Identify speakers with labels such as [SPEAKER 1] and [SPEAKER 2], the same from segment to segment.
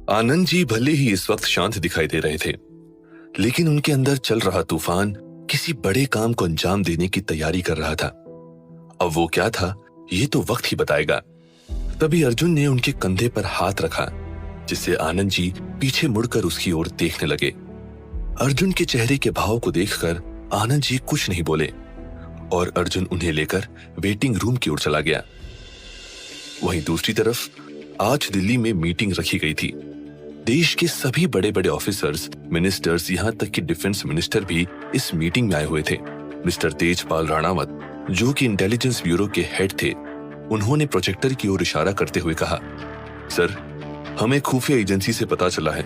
[SPEAKER 1] आनंद जी भले ही इस वक्त शांत दिखाई दे रहे थे, लेकिन उनके अंदर चल रहा तूफान किसी बड़े काम को अंजाम देने की तैयारी कर रहा था। अब वो क्या था, ये तो वक्त ही बताएगा। तभी अर्जुन ने उनके कंधे पर हाथ रखा, जिससे आनंद जी पीछे मुड़कर उसकी ओर देखने लगे। अर्जुन के चेहरे के भाव को देखकर आनंद जी कुछ नहीं बोले और अर्जुन उन्हें लेकर वेटिंग रूम की ओर चला गया। वहीं दूसरी तरफ आज दिल्ली में मीटिंग रखी गई थी। देश के सभी बड़े बड़े ऑफिसर्स, मिनिस्टर्स, यहाँ तक कि डिफेंस मिनिस्टर भी इस मीटिंग में आए हुए थे। मिस्टर तेजपाल राणावत, जो कि इंटेलिजेंस ब्यूरो के हेड थे, उन्होंने प्रोजेक्टर की ओर इशारा करते हुए कहा, सर, हमें खुफिया एजेंसी से पता चला है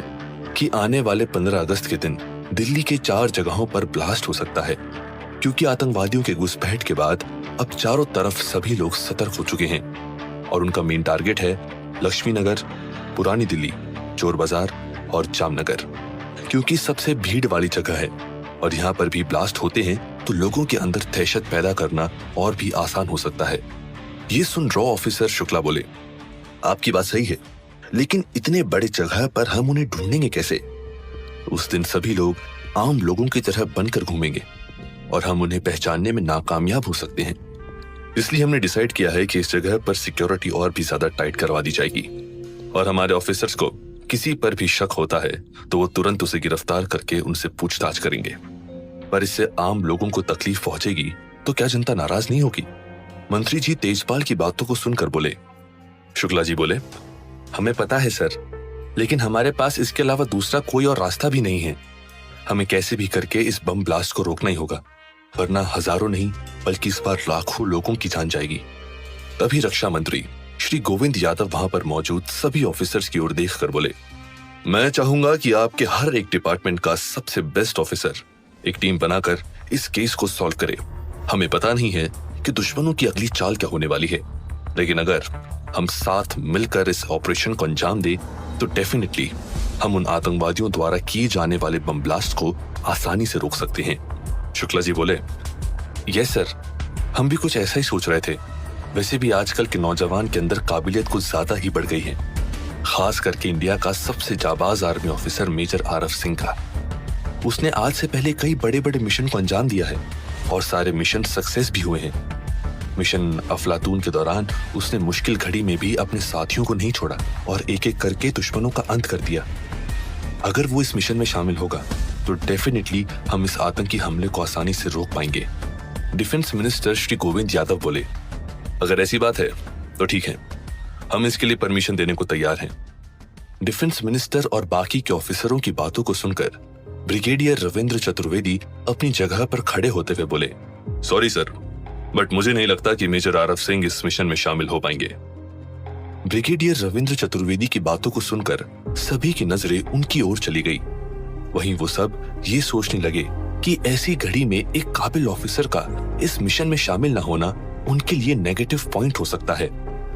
[SPEAKER 1] कि आने वाले 15 अगस्त के दिन दिल्ली के 4 जगहों पर ब्लास्ट हो सकता है, क्योंकि आतंकवादियों के घुसपैठ के बाद अब चारों तरफ सभी लोग सतर्क हो चुके हैं और उनका मेन टारगेट है लक्ष्मी नगर, पुरानी दिल्ली, चोर बाजार और जामनगर, क्योंकि सबसे भीड़ वाली जगह है और यहाँ पर भी ब्लास्ट होते हैं तो लोगों के अंदर दहशत पैदा करना और भी आसान हो सकता है। ये सुन रॉ ऑफिसर शुक्ला बोले, आपकी बात सही है, लेकिन इतने बड़े जगह पर हम उन्हें ढूंढेंगे कैसे? उस दिन सभी लोग आम लोगों की तरह बनकर घूमेंगे और हम उन्हें पहचानने में नाकामयाब हो सकते हैं। इसलिए हमने डिसाइड किया है कि इस जगह पर सिक्योरिटी और भी ज्यादा टाइट करवा दी जाएगी और हमारे ऑफिसर्स को किसी पर भी शक होता है तो वो तुरंत उसे गिरफ्तार करके उनसे पूछताछ करेंगे। पर इससे आम लोगों को तकलीफ पहुंचेगी तो क्या जनता नाराज नहीं होगी? मंत्री जी तेजपाल की बातों को सुनकर बोले। शुक्ला जी बोले, हमें पता है सर, लेकिन हमारे पास इसके अलावा दूसरा कोई और रास्ता भी नहीं है। हमें कैसे भी करके इस बम ब्लास्ट को रोकना ही होगा, वरना हजारों नहीं बल्कि इस बार लाखों लोगों की जान जाएगी। तभी रक्षा मंत्री श्री गोविंद यादव वहां पर मौजूद सभी ऑफिसर्स की ओर देखकर बोले, मैं चाहूंगा कि आपके हर एक डिपार्टमेंट का सबसे बेस्ट ऑफिसर एक टीम बनाकर इस केस को सॉल्व करे। हमें पता नहीं है कि दुश्मनों की अगली चाल क्या होने वाली है, लेकिन अगर हम साथ मिलकर इस ऑपरेशन को अंजाम दें तो डेफिनेटली हम उन आतंकवादियों द्वारा किए जाने वाले बम ब्लास्ट को आसानी से रोक सकते हैं। शुक्ला जी बोले, यस सर, हम भी कुछ ऐसा ही सोच रहे थे। वैसे भी आजकल के नौजवान के अंदर काबिलियत कुछ ज्यादा ही बढ़ गई है, खास करके इंडिया का सबसे जाबाज आर्मी ऑफिसर मेजर आरफ सिंह का। उसने आज से पहले कई बड़े बड़े मिशन को अंजाम दिया है और सारे मिशन सक्सेस भी हुए हैं। मिशन अफलातून के दौरान उसने मुश्किल घड़ी में भी अपने साथियों को नहीं छोड़ा और एक एक करके दुश्मनों का अंत कर दिया। अगर वो इस मिशन में शामिल होगा तो डेफिनेटली हम इस आतंकी हमले को आसानी से रोक पाएंगे। डिफेंस मिनिस्टर श्री गोविंद यादव बोले, अगर ऐसी बात है तो ठीक है, हम इसके लिए परमिशन देने को तैयार हैं। डिफेंस मिनिस्टर और बाकी के ऑफिसरों की बातों को सुनकर ब्रिगेडियर रविंद्र चतुर्वेदी अपनी जगह पर खड़े होते हुए बोले, सॉरी सर, बट मुझे नहीं लगता कि मेजर आरफ सिंह इस मिशन में शामिल हो पाएंगे। ब्रिगेडियर रविंद्र चतुर्वेदी की बातों को सुनकर सभी की नजरें उनकी ओर चली गई। वहीं वो सब ये सोचने लगे कि ऐसी घड़ी में एक काबिल ऑफिसर का इस मिशन में शामिल न होना उनके लिए नेगेटिव पॉइंट हो सकता है।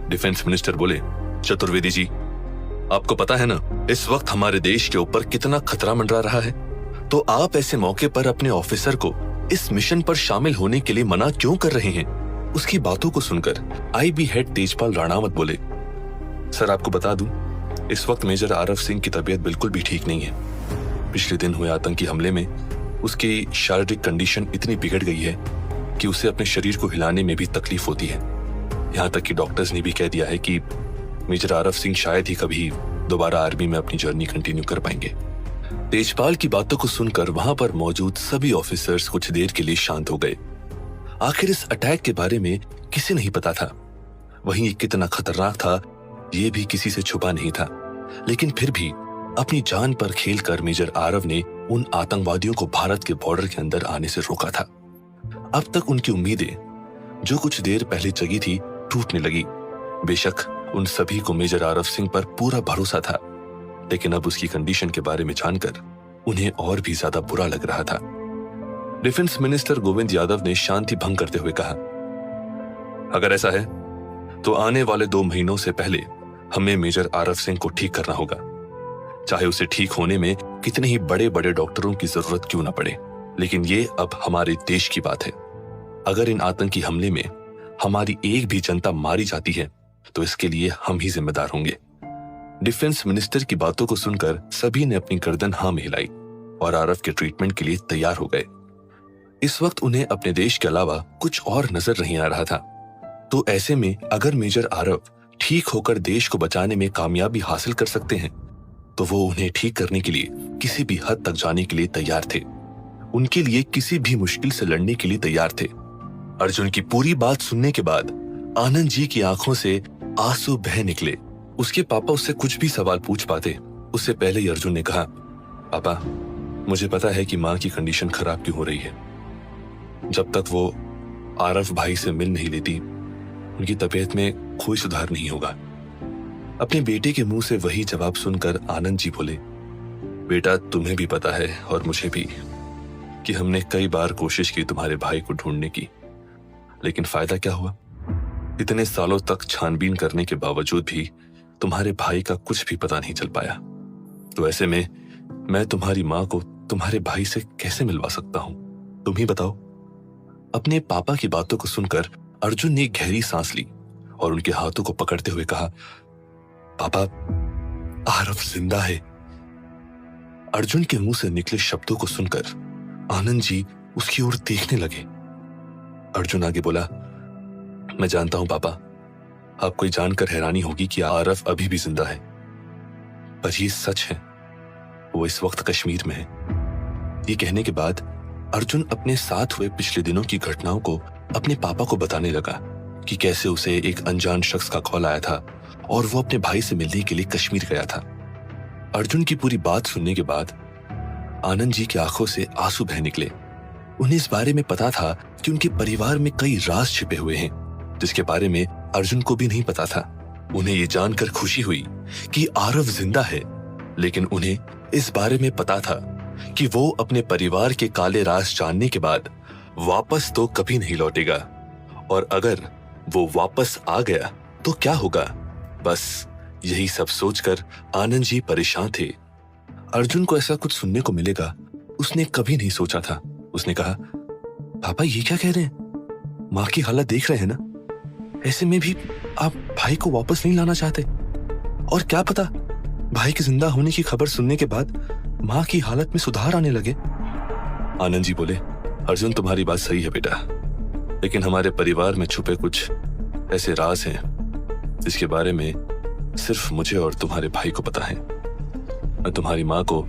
[SPEAKER 1] डिफेंस मिनिस्टर बोले, चतुर्वेदी जी, आपको पता है ना इस वक्त हमारे देश के ऊपर कितना खतरा मंडरा रहा है, तो आप ऐसे मौके पर अपने ऑफिसर को इस मिशन पर शामिल होने के लिए मना क्यों कर रहे हैं? उसकी बातों को सुनकर आईबी हेड तेजपाल राणावत बोले, सर आपको बता दूं, इस वक्त मेजर आरफ सिंह की तबीयत बिल्कुल भी ठीक नहीं है। पिछले दिन हुए आतंकी हमले में उसकी शारीरिक कंडीशन इतनी बिगड़ गई है कि उसे अपने शरीर को हिलाने में भी तकलीफ होती है। यहाँ तक कि डॉक्टर्स ने भी कह दिया है कि मेजर आरफ सिंह शायद ही कभी दोबारा आर्मी में अपनी जर्नी कंटिन्यू कर पाएंगे। तेजपाल की बातों को सुनकर वहां पर मौजूद सभी ऑफिसर्स कुछ देर के लिए शांत हो गए। आखिर इस अटैक के बारे में किसी नहीं पता था, वहीं ये कितना खतरनाक था ये भी किसी से छुपा नहीं था, लेकिन फिर भी अपनी जान पर खेलकर मेजर आरव ने उन आतंकवादियों को भारत के बॉर्डर के अंदर आने से रोका था। अब तक उनकी उम्मीदें जो कुछ देर पहले जगी थी टूटने लगी। बेशक उन सभी को मेजर आरफ सिंह पर पूरा भरोसा था, लेकिन अब उसकी कंडीशन के बारे में जानकर उन्हें और भी ज्यादा बुरा लग रहा था। डिफेंस मिनिस्टर गोविंद यादव ने शांति भंग करते हुए कहा, अगर ऐसा है तो आने वाले 2 महीनों से पहले हमें मेजर आरफ सिंह को ठीक करना होगा, चाहे उसे ठीक होने में कितने ही बड़े बड़े डॉक्टरों की जरूरत क्यों ना पड़े। लेकिन ये अब हमारे देश की बात है। अगर इन आतंकी हमले में हमारी एक भी जनता मारी जाती है तो इसके लिए हम ही जिम्मेदार होंगे। डिफेंस मिनिस्टर की बातों को सुनकर सभी ने अपनी गर्दन हाँ में हिलाई और आरव के ट्रीटमेंट के लिए तैयार हो गए। इस वक्त उन्हें अपने देश के अलावा कुछ और नजर नहीं आ रहा था। तो ऐसे में अगर मेजर आरव ठीक होकर देश को बचाने में कामयाबी हासिल कर सकते हैं तो वो उन्हें ठीक करने के लिए किसी भी हद तक जाने के लिए तैयार थे। उनके लिए किसी भी मुश्किल से लड़ने के लिए तैयार थे। अर्जुन की पूरी बात सुनने के बाद आनंद जी की आंखों से आंसू बह निकले। उसके पापा उससे कुछ भी सवाल पूछ पाते उससे पहले ही अर्जुन ने कहा, पापा मुझे पता है कि माँ की कंडीशन खराब क्यों हो रही है। जब तक वो आरव भाई से मिल नहीं लेती उनकी तबीयत में कोई सुधार नहीं होगा। अपने बेटे के मुंह से वही जवाब सुनकर आनंद जी बोले, बेटा तुम्हें भी पता है और मुझे भी कि हमने कई बार कोशिश की तुम्हारे भाई को ढूंढने की, लेकिन फायदा क्या हुआ। इतने सालों तक छानबीन करने के बावजूद भी तुम्हारे भाई का कुछ भी पता नहीं चल पाया। तो ऐसे में मैं तुम्हारी माँ को तुम्हारे भाई से कैसे मिलवा सकता हूं, तुम ही बताओ। अपने पापा की बातों को सुनकर अर्जुन ने गहरी सांस ली और उनके हाथों को पकड़ते हुए कहा, पापा आरव जिंदा है। अर्जुन के मुंह से निकले शब्दों को सुनकर आनंद जी उसकी ओर देखने लगे। अर्जुन आगे बोला, मैं जानता हूं पापा, आपको जानकर हैरानी होगी कि आरव अभी भी जिंदा है, पर ये सच है, वो इस वक्त कश्मीर में है। ये कहने के बाद अर्जुन अपने साथ हुए पिछले दिनों की घटनाओं को अपने पापा को बताने लगा कि कैसे उसे एक अनजान शख्स का कॉल आया था और वो अपने भाई से मिलने के लिए कश्मीर गया था। अर्जुन की पूरी बात सुनने के बाद आनंद जी की आंखों से आंसू बह निकले। उन्हें इस बारे में पता था कि उनके परिवार में कई राज छिपे हुए हैं जिसके बारे में अर्जुन को भी नहीं पता था। उन्हें ये जानकर खुशी हुई कि आरव जिंदा है, लेकिन उन्हें इस बारे में पता था कि वो अपने परिवार के काले राज जानने के बाद वापस तो कभी नहीं लौटेगा, और अगर वो वापस आ गया तो क्या होगा। बस यही सब सोचकर आनंद जी परेशान थे। अर्जुन को ऐसा कुछ सुनने को मिलेगा उसने कभी नहीं सोचा था। उसने कहा, पापा ये क्या कह रहे हैं, माँ की हालत देख रहे हैं ना, ऐसे में भी आप भाई को वापस नहीं लाना चाहते, और क्या पता भाई के जिंदा होने की खबर सुनने के बाद माँ की हालत में सुधार आने लगे। आनंद जी बोले, अर्जुन तुम्हारी बात सही है बेटा, लेकिन हमारे परिवार में छुपे कुछ ऐसे राज हैं जिसके बारे में सिर्फ मुझे और तुम्हारे भाई को पता है। मैं तुम्हारी माँ को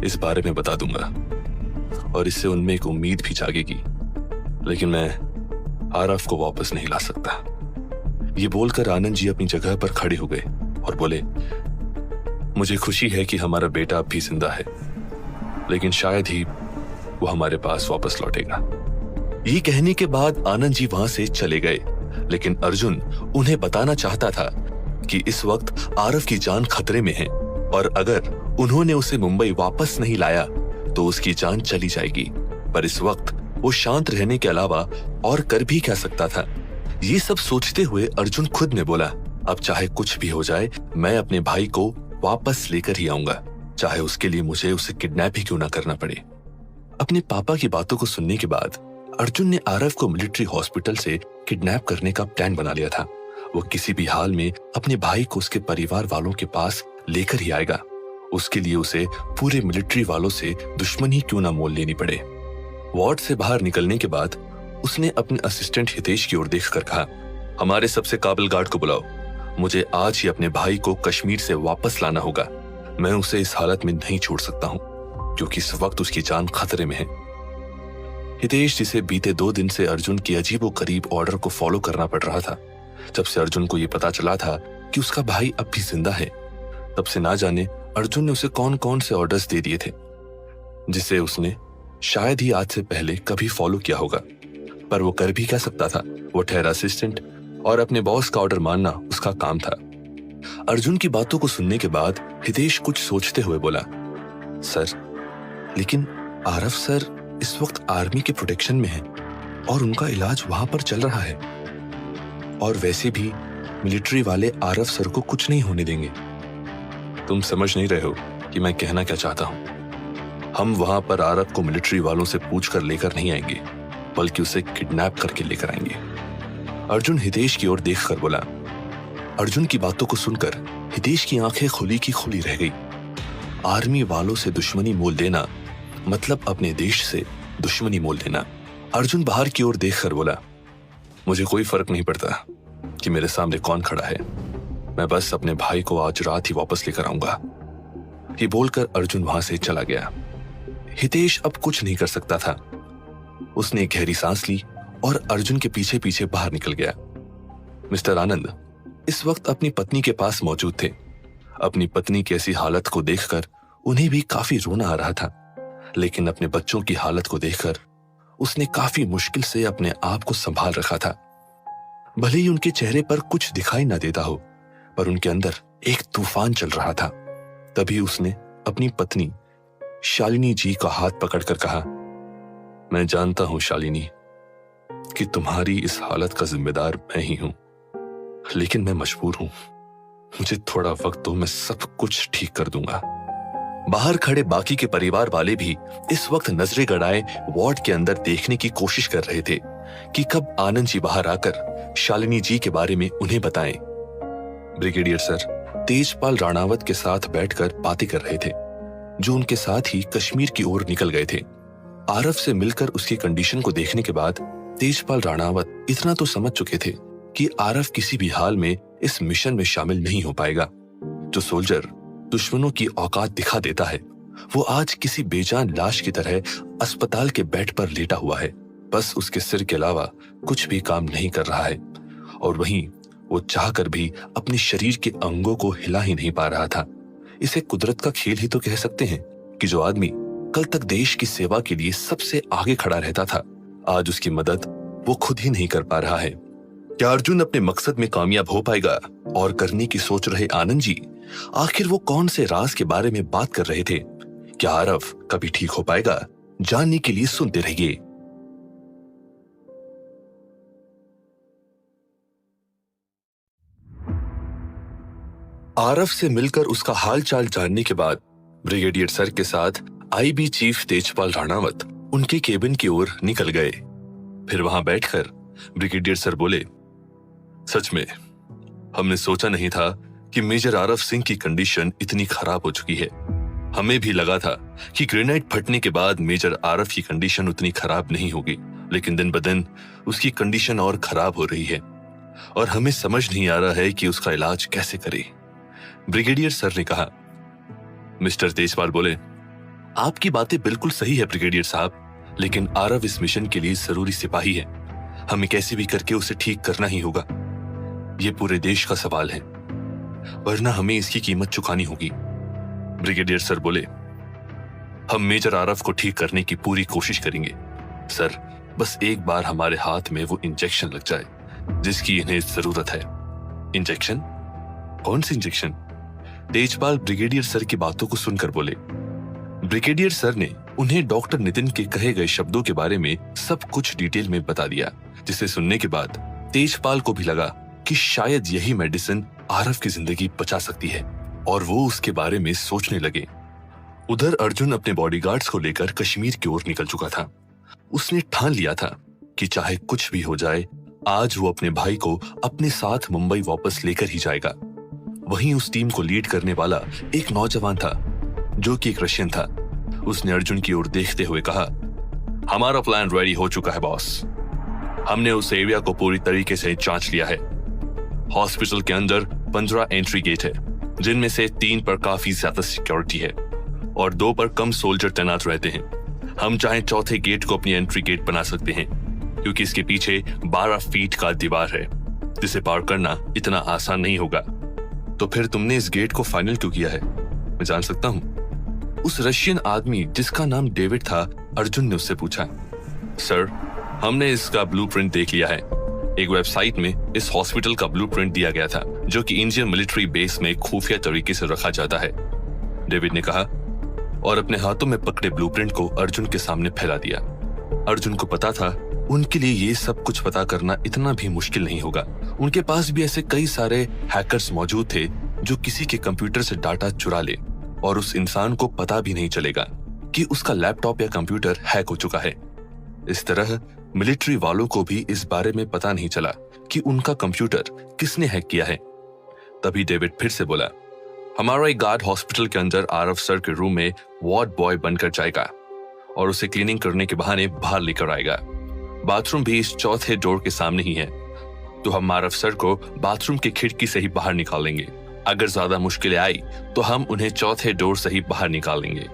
[SPEAKER 1] इस बारे में बता दूंगा और इससे उनमें एक उम्मीद भी जागेगी, लेकिन मैं आरव को वापस नहीं ला सकता। ये बोलकर आनंद जी अपनी जगह पर खड़े हो गए और बोले, मुझे खुशी है कि हमारा बेटा अब भी जिंदा है, लेकिन शायद ही वो हमारे पास वापस लौटेगा। ये कहने के बाद आनंद जी वहां से चले गए, लेकिन अर्जुन उन्हें बताना चाहता था कि इस वक्त आरव की जान खतरे में है और अगर उन्होंने उसे मुंबई वापस नहीं लाया तो उसकी जान चली जाएगी। पर इस वक्त वो शांत रहने के अलावा और कर भी क्या सकता था। ये सब सोचते हुए अर्जुन खुद में बोला, अब चाहे कुछ भी हो जाए मैं अपने भाई को वापस लेकर ही आऊंगा, चाहे उसके लिए मुझे उसे किडनैप ही क्यों ना करना पड़े। अपने पापा की बातों को सुनने के बाद अर्जुन ने आरव को मिलिट्री हॉस्पिटल से किडनैप करने का प्लान बना लिया था। वो किसी भी हाल में अपने भाई को उसके परिवार वालों के पास लेकर ही आएगा। उसके लिए उसे पूरे मिलिट्री वालों से दुश्मनी क्यों ना मोल लेनी पड़े। वार्ड से बाहर निकलने के बाद उसने अपने असिस्टेंट हितेश की ओर देखकर कहा, हमारे सबसे काबिल गार्ड को बुलाओ, मुझे आज ही अपने भाई को कश्मीर से वापस लाना होगा। मैं उसे इस हालत में नहीं छोड़ सकता हूं क्योंकि इस वक्त उसकी जान खतरे में है। हितेश, जिसे बीते 2 दिन से अर्जुन की अजीबोगरीब ऑर्डर को फॉलो करना पड़ रहा था, जब से अर्जुन को यह पता चला था कि उसका भाई अब भी जिंदा है, तब से ना जाने अर्जुन ने उसे कौन कौन से ऑर्डर्स दे दिए थे जिसे उसने शायद ही आज से पहले कभी फॉलो किया होगा। पर वो कर भी क्या सकता था, वो ठहरा असिस्टेंट और अपने बॉस का ऑर्डर मानना उसका काम था। अर्जुन की बातों को सुनने के बाद हितेश कुछ सोचते हुए बोला, सर, लेकिन आरव सर इस वक्त आर्मी के प्रोटेक्शन में है और उनका इलाज वहां पर चल रहा है, और वैसे भी मिलिट्री वाले आरव सर को कुछ नहीं होने देंगे। तुम समझ नहीं रहे हो कि मैं कहना क्या चाहता हूं। हम वहां पर आरव को मिलिट्री वालों से पूछकर लेकर नहीं आएंगे, बल्कि उसे किडनैप करके लेकर आएंगे। अर्जुन हितेश की ओर देखकर बोला, अर्जुन की बातों को सुनकर हितेश की आंखें खुली की खुली रह गई। आर्मी वालों से दुश्मनी मोल लेना मतलब अपने देश से दुश्मनी मोल लेना। अर्जुन बाहर की ओर देखकर बोला, मुझे कोई फर्क नहीं पड़ता कि मेरे सामने कौन खड़ा है, मैं बस अपने भाई को आज रात ही वापस लेकर आऊंगा। ये बोलकर अर्जुन वहां से चला गया। हितेश अब कुछ नहीं कर सकता था। उसने एक गहरी सांस ली और अर्जुन के पीछे पीछे बाहर निकल गया। मिस्टर आनंद इस वक्त अपनी पत्नी के पास मौजूद थे। अपनी पत्नी की ऐसी हालत को देखकर उन्हें भी काफी रोना आ रहा था, लेकिन अपने बच्चों की हालत को देखकर उसने काफी मुश्किल से अपने आप को संभाल रखा था। भले ही उनके चेहरे पर कुछ दिखाई न देता हो, पर उनके अंदर एक तूफान चल रहा था। तभी उसने अपनी पत्नी शालिनी जी का हाथ पकड़कर कहा, मैं जानता हूं शालिनी कि तुम्हारी इस हालत का जिम्मेदार मैं ही हूं, लेकिन मैं मजबूर हूं। मुझे थोड़ा वक्त दो, मैं सब कुछ ठीक कर दूंगा। बाहर खड़े बाकी के परिवार वाले भी इस वक्त नजरें गड़ाए वार्ड के अंदर देखने की कोशिश कर रहे थे कि कब आनंद जी बाहर आकर शालिनी जी के बारे में उन्हें बताएं। ब्रिगेडियर सर तेजपाल राणावत के साथ बैठकर बातें कर रहे थे, जो उनके साथ ही कश्मीर की ओर निकल गए थे। आरव से मिलकर उसकी कंडीशन को देखने के बाद तेजपाल राणावत इतना तो समझ चुके थे कि आरव किसी भी हाल में इस मिशन में शामिल नहीं हो पाएगा। जो सोल्जर दुश्मनों की औकात दिखा देता है, वो आज किसी बेजान लाश की तरह अस्पताल के बेड पर लेटा हुआ है। बस उसके सिर के अलावा कुछ भी काम नहीं कर रहा है, और वहीं वो चाहकर भी अपने शरीर के अंगों को हिला ही नहीं पा रहा था। इसे कुदरत का खेल ही तो कह सकते हैं कि जो आदमी कल तक देश की सेवा के लिए सबसे आगे खड़ा रहता था, आज उसकी मदद वो खुद ही नहीं कर पा रहा है। क्या अर्जुन अपने मकसद में कामयाब हो पाएगा? और करने की सोच रहे आनंद जी आखिर वो कौन से राज के बारे में बात कर रहे थे? क्या आरव कभी ठीक हो पाएगा? जानने के लिए सुनते रहिए। आरव से मिलकर उसका हालचाल जानने के बाद ब्रिगेडियर सर के साथ आईबी चीफ तेजपाल राणावत उनके केबिन की ओर निकल गए। फिर वहां बैठकर ब्रिगेडियर सर बोले, सच में हमने सोचा नहीं था कि मेजर आरव सिंह की कंडीशन इतनी खराब हो चुकी है। हमें भी लगा था कि ग्रेनेड फटने के बाद मेजर आरव की कंडीशन उतनी खराब नहीं होगी, लेकिन दिन ब दिन उसकी कंडीशन और खराब हो रही है और हमें समझ नहीं आ रहा है कि उसका इलाज कैसे करें। ब्रिगेडियर सर ने कहा। मिस्टर तेजपाल बोले, आपकी बातें बिल्कुल सही है ब्रिगेडियर साहब, लेकिन आरव इस मिशन के लिए जरूरी सिपाही है। हमें कैसे भी करके उसे ठीक करना ही होगा। ये पूरे देश का सवाल है, वरना हमें इसकी कीमत चुकानी होगी। ब्रिगेडियर सर बोले, हम मेजर आरव को ठीक करने की पूरी कोशिश करेंगे सर, बस एक बार हमारे हाथ में वो इंजेक्शन लग जाए जिसकी इन्हें जरूरत है। इंजेक्शन? कौन सी इंजेक्शन? तेजपाल ब्रिगेडियर सर की बातों को सुनकर बोले। ब्रिगेडियर सर ने उन्हें डॉक्टर नितिन के कहे गए शब्दों के बारे में सब कुछ डिटेल में बता दिया, जिसे सुनने के बाद तेजपाल को भी लगा कि शायद यही मेडिसिन आरव की जिंदगी बचा सकती है, और वो उसके बारे में सोचने लगे। उधर अर्जुन अपने बॉडीगार्ड्स को लेकर कश्मीर की ओर निकल चुका था। उसने ठान लिया था कि चाहे कुछ भी हो जाए, आज वो अपने भाई को अपने साथ मुंबई वापस लेकर ही जाएगा। वहीं उस टीम को लीड करने वाला एक नौजवान था, जो कि एक रशियन था। उसने अर्जुन की ओर देखते हुए कहा, हमारा प्लान रेडी हो चुका है बॉस। हमने उस एरिया को पूरी तरीके से जांच लिया है। हॉस्पिटल के अंदर 15 एंट्री गेट है, जिनमें से 3 पर काफी ज्यादा सिक्योरिटी है और 2 पर कम सोल्जर तैनात रहते हैं। हम चाहे चौथे गेट को अपनी एंट्री गेट बना सकते हैं, क्योंकि इसके पीछे 12 फीट का दीवार है, जिसे पार करना इतना आसान नहीं होगा। तो फिर तुमने इस गेट को फाइनल क्यों किया है, मैं जान सकता हूं? उस रशियन आदमी जिसका नाम डेविड था, अर्जुन ने उससे पूछा। सर, हमने इसका ब्लूप्रिंट देख लिया है। एक वेबसाइट में इस हॉस्पिटल का ब्लूप्रिंट दिया गया था, जो कि इंडियन मिलिट्री बेस में खुफिया तरीके से रखा जाता है, डेविड ने कहा, और अपने हाथों में पकड़े ब्लूप्रिंट को अर्जुन के सामने फैला दिया। अर्जुन को पता था उनके लिए ये सब कुछ पता करना इतना भी मुश्किल नहीं होगा। उनके पास भी ऐसे कई सारे हैकर्स मौजूद थे जो किसी के कंप्यूटर से डाटा चुरा ले और उस इंसान को पता भी नहीं चलेगा कि उसका लैपटॉप या कंप्यूटर हैक हो चुका है। इस तरह मिलिट्री वालों को भी इस बारे में पता नहीं चला कि उनका कंप्यूटर किसने हैक किया है। तभी डेविड फिर से बोला, हमारा एक गार्ड हॉस्पिटल के अंदर आरव सर के रूम में वार्ड बॉय बनकर जाएगा और उसे क्लीनिंग करने के बहाने बाहर लेकर आएगा। बाथरूम भी इस चौथे डोर के सामने ही है, तो हम आरव सर को बाथरूम की खिड़की से ही बाहर निकालेंगे। अगर ज्यादा मुश्किलें आई तो हम उन्हें चौथे डोर से ही बाहर निकालेंगे।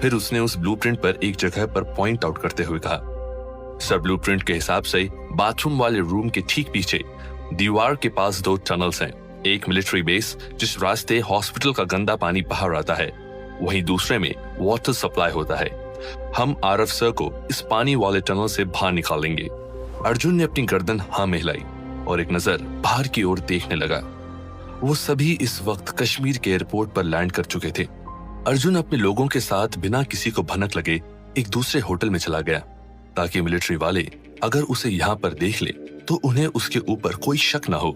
[SPEAKER 1] फिर उसने उस ब्लूप्रिंट पर एक जगह पर पॉइंट आउट करते हुए कहा, सर ब्लूप्रिंट के हिसाब से बाथरूम वाले रूम के ठीक पीछे दीवार के पास 2 टनल्स हैं। एक मिलिट्री बेस जिस रास्ते हॉस्पिटल का गंदा पानी बाहर आता है, वहीं दूसरे में वाटर सप्लाई होता है। हम आरव सर को इस पानी वाले टनल से बाहर निकालेंगे। अर्जुन ने अपनी गर्दन हाँ में हिलाई और एक नजर बाहर की ओर देखने लगा। वो सभी इस वक्त कश्मीर के एयरपोर्ट पर लैंड कर चुके थे। अर्जुन अपने लोगों के साथ बिना किसी को भनक लगे एक दूसरे होटल में चला गया, ताकि मिलिट्री वाले अगर उसे यहाँ पर देख ले तो उन्हें उसके ऊपर कोई शक ना हो।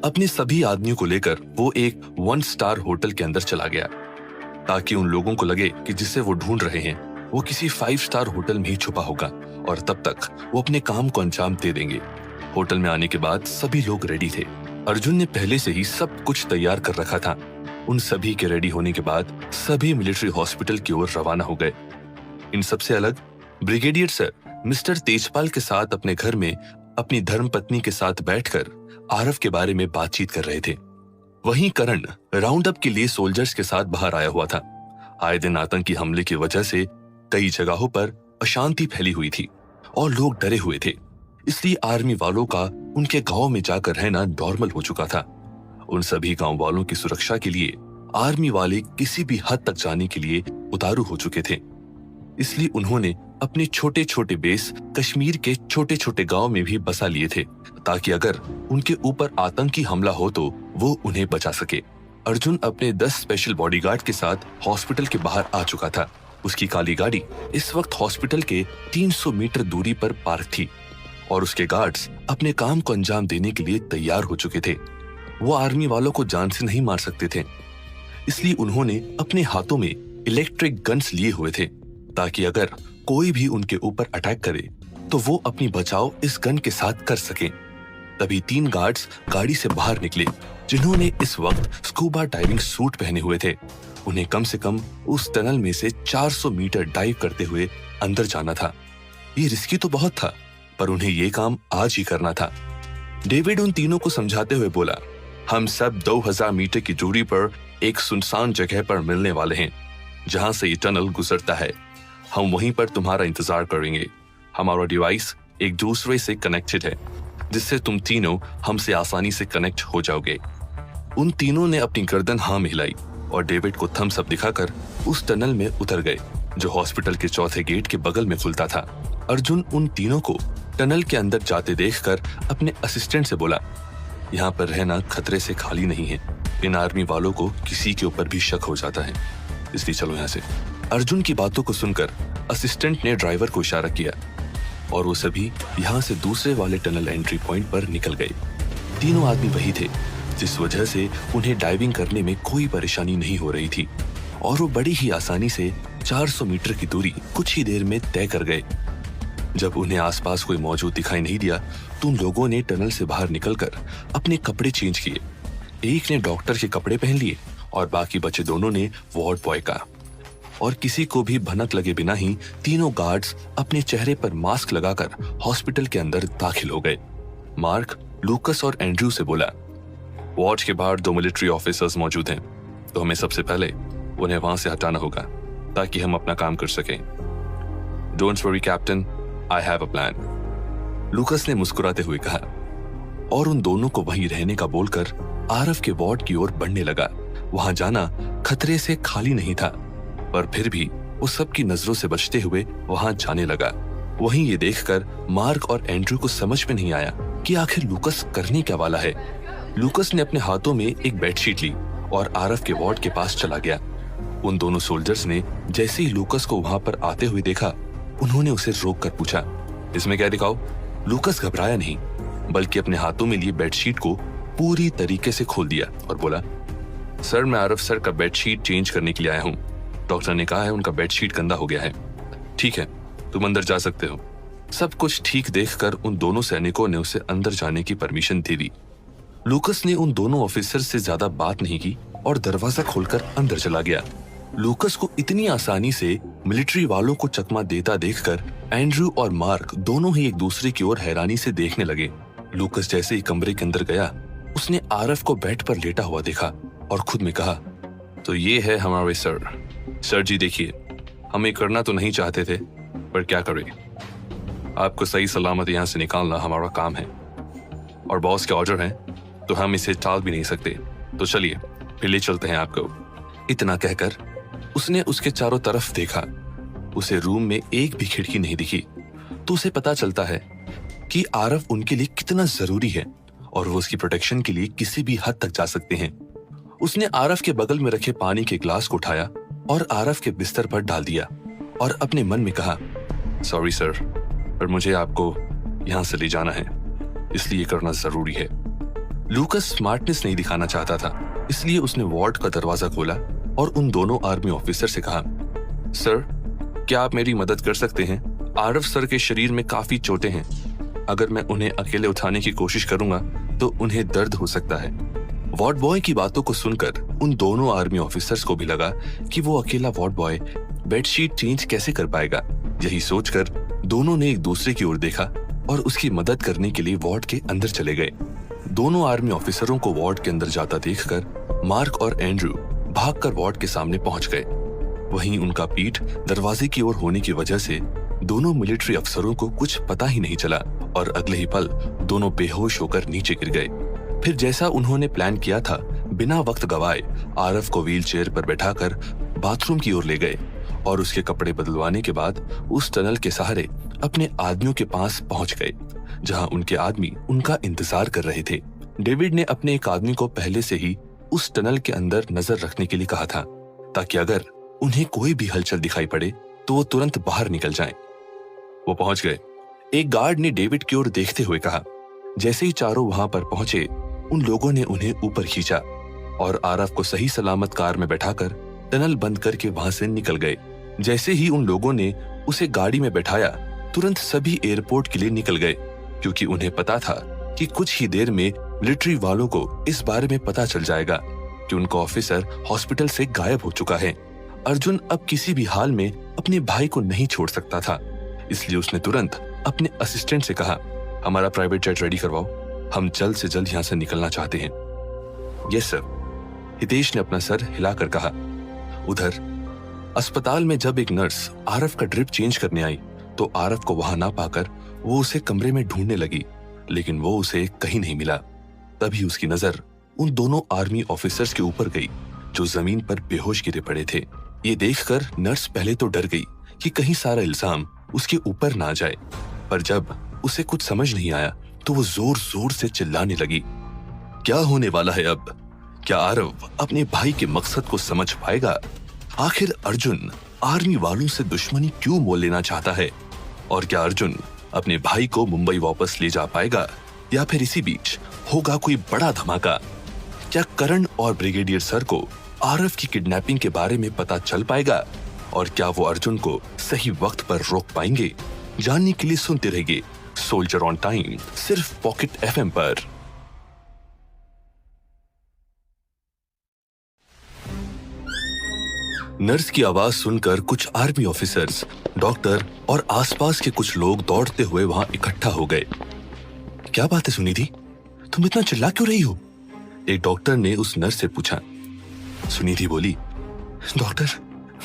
[SPEAKER 1] अपने सभी आदमियों को लेकर वो एक 1 स्टार होटल के अंदर चला गया, ताकि उन लोगों को लगे कि जिसे वो ढूंढ रहे हैं वो किसी 5 स्टार होटल में ही छुपा होगा और तब तक वो अपने काम को अंजाम दे देंगे। होटल में आने के बाद सभी लोग रेडी थे। अर्जुन ने पहले से ही सब कुछ तैयार कर रखा था। उन सभी के रेडी होने के बाद सभी मिलिट्री हॉस्पिटल की ओर रवाना हो गए। इन सबसे अलग ब्रिगेडियर सर मिस्टर तेजपाल के साथ अपने घर में अपनी धर्मपत्नी के साथ बैठकर आरव के बारे में बातचीत कर रहे थे। वहीं करण राउंड अप के लिए सोल्जर्स के साथ बाहर आया हुआ था। आए दिन आतंकी हमले की वजह से कई जगहों पर अशांति फैली हुई थी और लोग डरे हुए थे, इसलिए आर्मी वालों का उनके गांव में जाकर रहना नॉर्मल हो चुका था। उन सभी गांव वालों की सुरक्षा के लिए आर्मी वाले किसी भी हद तक जाने के लिए उतारू हो चुके थे, इसलिए उन्होंने अपने छोटे छोटे बेस कश्मीर के छोटे छोटे गांव में भी बसा लिए थे, ताकि अगर उनके ऊपर आतंकी हमला हो तो वो उन्हें बचा सके। अर्जुन अपने 10 स्पेशल बॉडीगार्ड के साथ हॉस्पिटल के बाहर आ चुका था। उसकी काली गाड़ी इस वक्त हॉस्पिटल के 300 मीटर दूरी पर पार्क थी और उसके गार्ड्स अपने काम को अंजाम देने के लिए तैयार हो चुके थे। वो आर्मी वालों को जान से नहीं मार सकते थे, इसलिए उन्होंने अपने हाथों में इलेक्ट्रिक गन्स लिए हुए थे, ताकि अगर कोई भी उनके ऊपर अटैक करे तो वो अपनी बचाव इस गन के साथ कर सकें। तभी 3 गार्ड्स गाड़ी से बाहर निकले, जिन्होंने इस वक्त स्कूबा डाइविंग सूट पहने हुए थे। उन्हें कम से कम उस टनल में से 400 मीटर डाइव करते हुए अंदर जाना था। ये रिस्की तो बहुत था, पर उन्हें ये काम आज ही करना था। डेविड उन तीनों को समझाते हुए बोला, हम सब 2000 मीटर की दूरी पर एक सुनसान जगह पर मिलने वाले हैं, जहां से ये टनल गुजरता है। हम वहीं पर तुम्हारा इंतजार करेंगे। हमारा डिवाइस एक दूसरे से कनेक्टेड है, जिससे तुम तीनों हमसे आसानी से कनेक्ट हो जाओगे। उन तीनों ने अपनी गर्दन हाँ में हिलाई और डेविड को थम्स अप दिखाकर उस टनल में उतर गए, जो हॉस्पिटल के चौथे गेट के बगल में खुलता था। अर्जुन उन तीनों को टनल के अंदर जाते देखकर अपने असिस्टेंट से बोला, यहाँ पर रहना खतरे से खाली नहीं है। इन आर्मी वालों को किसी के ऊपर भी शक हो जाता है, इसलिए चलो यहाँ से। अर्जुन की बातों को सुनकर असिस्टेंट ने ड्राइवर को इशारा किया और वो सभी यहाँ से दूसरे वाले टनल एंट्री पॉइंट पर निकल गए। तीनों आदमी वही थे, जिस वजह से उन्हें डाइविंग करने में कोई परेशानी नहीं हो रही थी और वो बड़ी ही आसानी से 400 मीटर की दूरी कुछ ही देर में तय कर गए। जब उन्हें आसपास कोई मौजूद दिखाई नहीं दिया तो उन लोगों ने टनल से बाहर निकलकर अपने कपड़े चेंज किए। एक ने डॉक्टर के कपड़े पहन लिए और बाकी बचे दोनों ने वार्ड बॉय का। और किसी को भी भनक लगे बिना ही तीनों गार्ड्स अपने चेहरे पर मास्क लगाकर हॉस्पिटल के अंदर दाखिल हो गए। मार्क लूकस और एंड्रयू से बोला, वार्ड के बाहर 2 मिलिट्री ऑफिसर्स मौजूद हैं, तो हमें सबसे पहले उन्हें वहां से हटाना होगा ताकि हम अपना काम कर सकें। Don't worry captain, I have a plan, लूकस ने मुस्कुराते हुए कहा और उन दोनों को वहीं रहने का बोलकर आरव के वार्ड की ओर बढ़ने लगा। वहां जाना खतरे से खाली नहीं था, पर फिर भी वो सबकी नजरों से बचते हुए वहां जाने लगा। वहीं ये देखकर मार्क और एंड्रयू को समझ में नहीं आया कि आखिर लूकस करने क्या वाला है। लूकस ने अपने हाथों में एक बेडशीट ली और आरव के वार्ड के पास चला गया। उन दोनों सोल्जर्स ने जैसे ही लूकस को वहां पर आते हुए देखा, उन्होंने उसे रोक कर पूछा, इसमें क्या दिखाओ? लूकस घबराया नहीं, बल्कि अपने हाथों में लिए बेडशीट को पूरी तरीके से खोल दिया और बोला, सर मैं आरव सर का बेडशीट चेंज करने के लिए आया हूँ। डॉक्टर ने कहा है उनका बेडशीट गंदा हो गया है। ठीक है, तुम अंदर जा सकते हो। सब कुछ ठीक देखकर उन दोनों सैनिकों ने उसे अंदर जाने की परमिशन दे दी। लूकस ने उन दोनों ऑफिसर से ज्यादा बात नहीं की और दरवाजा खोलकर अंदर चला गया। लूकस को इतनी आसानी से मिलिट्री वालों को चकमा देता देखकर एंड्रू और मार्क दोनों ही एक दूसरे की ओर हैरानी से देखने लगे। लूकस जैसे ही कमरे के अंदर गया, उसने आरफ को बेड पर लेटा हुआ देखा और खुद में कहा, तो ये है हमारे सर। सर जी देखिए, हम ये करना तो नहीं चाहते थे, पर क्या करें, आपको सही सलामत यहाँ से निकालना हमारा काम है और बॉस के ऑर्डर हैं तो हम इसे टाल भी नहीं सकते। तो चलिए फिर ले चलते हैं आपको। इतना कहकर उसने उसके चारों तरफ देखा। उसे रूम में एक भी खिड़की नहीं दिखी, तो उसे पता चलता है कि आरफ उनके लिए कितना जरूरी है और वो उसकी प्रोटेक्शन के लिए किसी भी हद तक जा सकते हैं। उसने आरफ के बगल में रखे पानी के ग्लास को उठाया और आरफ के बिस्तर पर डाल दिया और अपने मन में कहा, सॉरी सर, पर मुझे आपको यहां से ले जाना है, इसलिए करना जरूरी है। लूकस स्मार्टनेस नहीं दिखाना चाहता था, इसलिए उसने वार्ड का दरवाजा खोला और उन दोनों आर्मी ऑफिसर से कहा, सर क्या आप मेरी मदद कर सकते हैं? आरफ सर के शरीर में काफी चोटें हैं। अगर मैं उन्हें अकेले उठाने की कोशिश करूंगा तो उन्हें दर्द हो सकता है। वार्ड बॉय की बातों को सुनकर उन दोनों आर्मी ऑफिसर्स को भी लगा कि वो अकेला वार्ड बॉय बेडशीट चेंज कैसे कर पाएगा। यही सोचकर दोनों ने एक दूसरे की ओर देखा और उसकी मदद करने के लिए वार्ड के अंदर चले गए। दोनों आर्मी ऑफिसरों को वार्ड के अंदर जाता देखकर मार्क और एंड्रू भागकर वार्ड के सामने पहुंच गए। वहीं उनका पीठ दरवाजे की ओर होने की वजह से दोनों मिलिट्री अफसरों को कुछ पता ही नहीं चला और अगले ही पल दोनों बेहोश होकर नीचे गिर गए। फिर जैसा उन्होंने प्लान किया था, बिना वक्त गवाए आरफ को व्हील चेयर पर बैठाकर बाथरूम की ओर ले गए और उसके कपड़े बदलवाने के बाद उस टनल के सहारे अपने आदमियों के पास पहुंच गए, जहां उनके आदमी उनका इंतजार कर रहे थे। डेविड ने अपने एक आदमी को पहले से ही उस टनल के अंदर नजर रखने के लिए कहा था, ताकि अगर उन्हें कोई भी हलचल दिखाई पड़े तो वो तुरंत बाहर निकल जाएं। वो पहुंच गए। एक गार्ड ने डेविड की ओर देखते हुए कहा। जैसे ही चारों वहां पर पहुंचे, उन लोगों ने उन्हें ऊपर खींचा और आरफ को सही सलामत कार में बैठाकर टनल बंद करके वहां से निकल गए। जैसे ही उन लोगों ने उसे गाड़ी में बैठाया, तुरंत सभी एयरपोर्ट के लिए निकल गए, क्योंकि उन्हें पता था कि कुछ ही देर में मिलिट्री वालों को इस बारे में पता चल जाएगा कि उनका ऑफिसर हॉस्पिटल से गायब हो चुका है। अर्जुन अब किसी भी हाल में अपने भाई को नहीं छोड़ सकता था, इसलिए उसने तुरंत अपने असिस्टेंट से कहा, हमारा प्राइवेट जेट रेडी करवाओ, हम जल्द से जल्द यहाँ से निकलना चाहते हैं। यस सर, हितेश ने अपना सर हिलाकर कहा। उधर अस्पताल में जब एक नर्स आरफ का ड्रिप चेंज करने आई तो आरफ को वहां ना पाकर वो उसे कमरे में ढूंढने लगी, लेकिन वो उसे कहीं नहीं मिला। तभी उसकी नजर उन दोनों आर्मी ऑफिसर्स के ऊपर गई जो जमीन पर बेहोश गिरे पड़े थे। ये देखकर नर्स पहले तो डर गई कि कहीं सारा इल्जाम उसके ऊपर ना जाए, पर जब उसे कुछ समझ नहीं आया तो वो जोर जोर से चिल्लाने लगी, क्या होने वाला है अब? क्या आरव अपने भाई के मकसद को समझ पाएगा? आखिर अर्जुन आर्मी वालों से दुश्मनी क्यों मोल लेना चाहता है? और क्या अर्जुन अपने भाई को मुंबई वापस ले जा पाएगा, या फिर इसी बीच होगा कोई बड़ा धमाका? क्या करण और ब्रिगेडियर सर को आरफ की किडनैपिंग के बारे में पता चल पाएगा? और क्या वो अर्जुन को सही वक्त पर रोक पाएंगे? जानने के लिए सुनते रहिए सोल्जर ऑन टाइम, सिर्फ पॉकेट एफएम पर। नर्स की आवाज सुनकर कुछ आर्मी ऑफिसर्स, डॉक्टर और आसपास के कुछ लोग दौड़ते हुए वहां इकट्ठा हो गए। क्या बात है सुनिधि, तुम इतना चिल्ला क्यों रही हो? एक डॉक्टर ने उस नर्स से पूछा। सुनिधि बोली, डॉक्टर,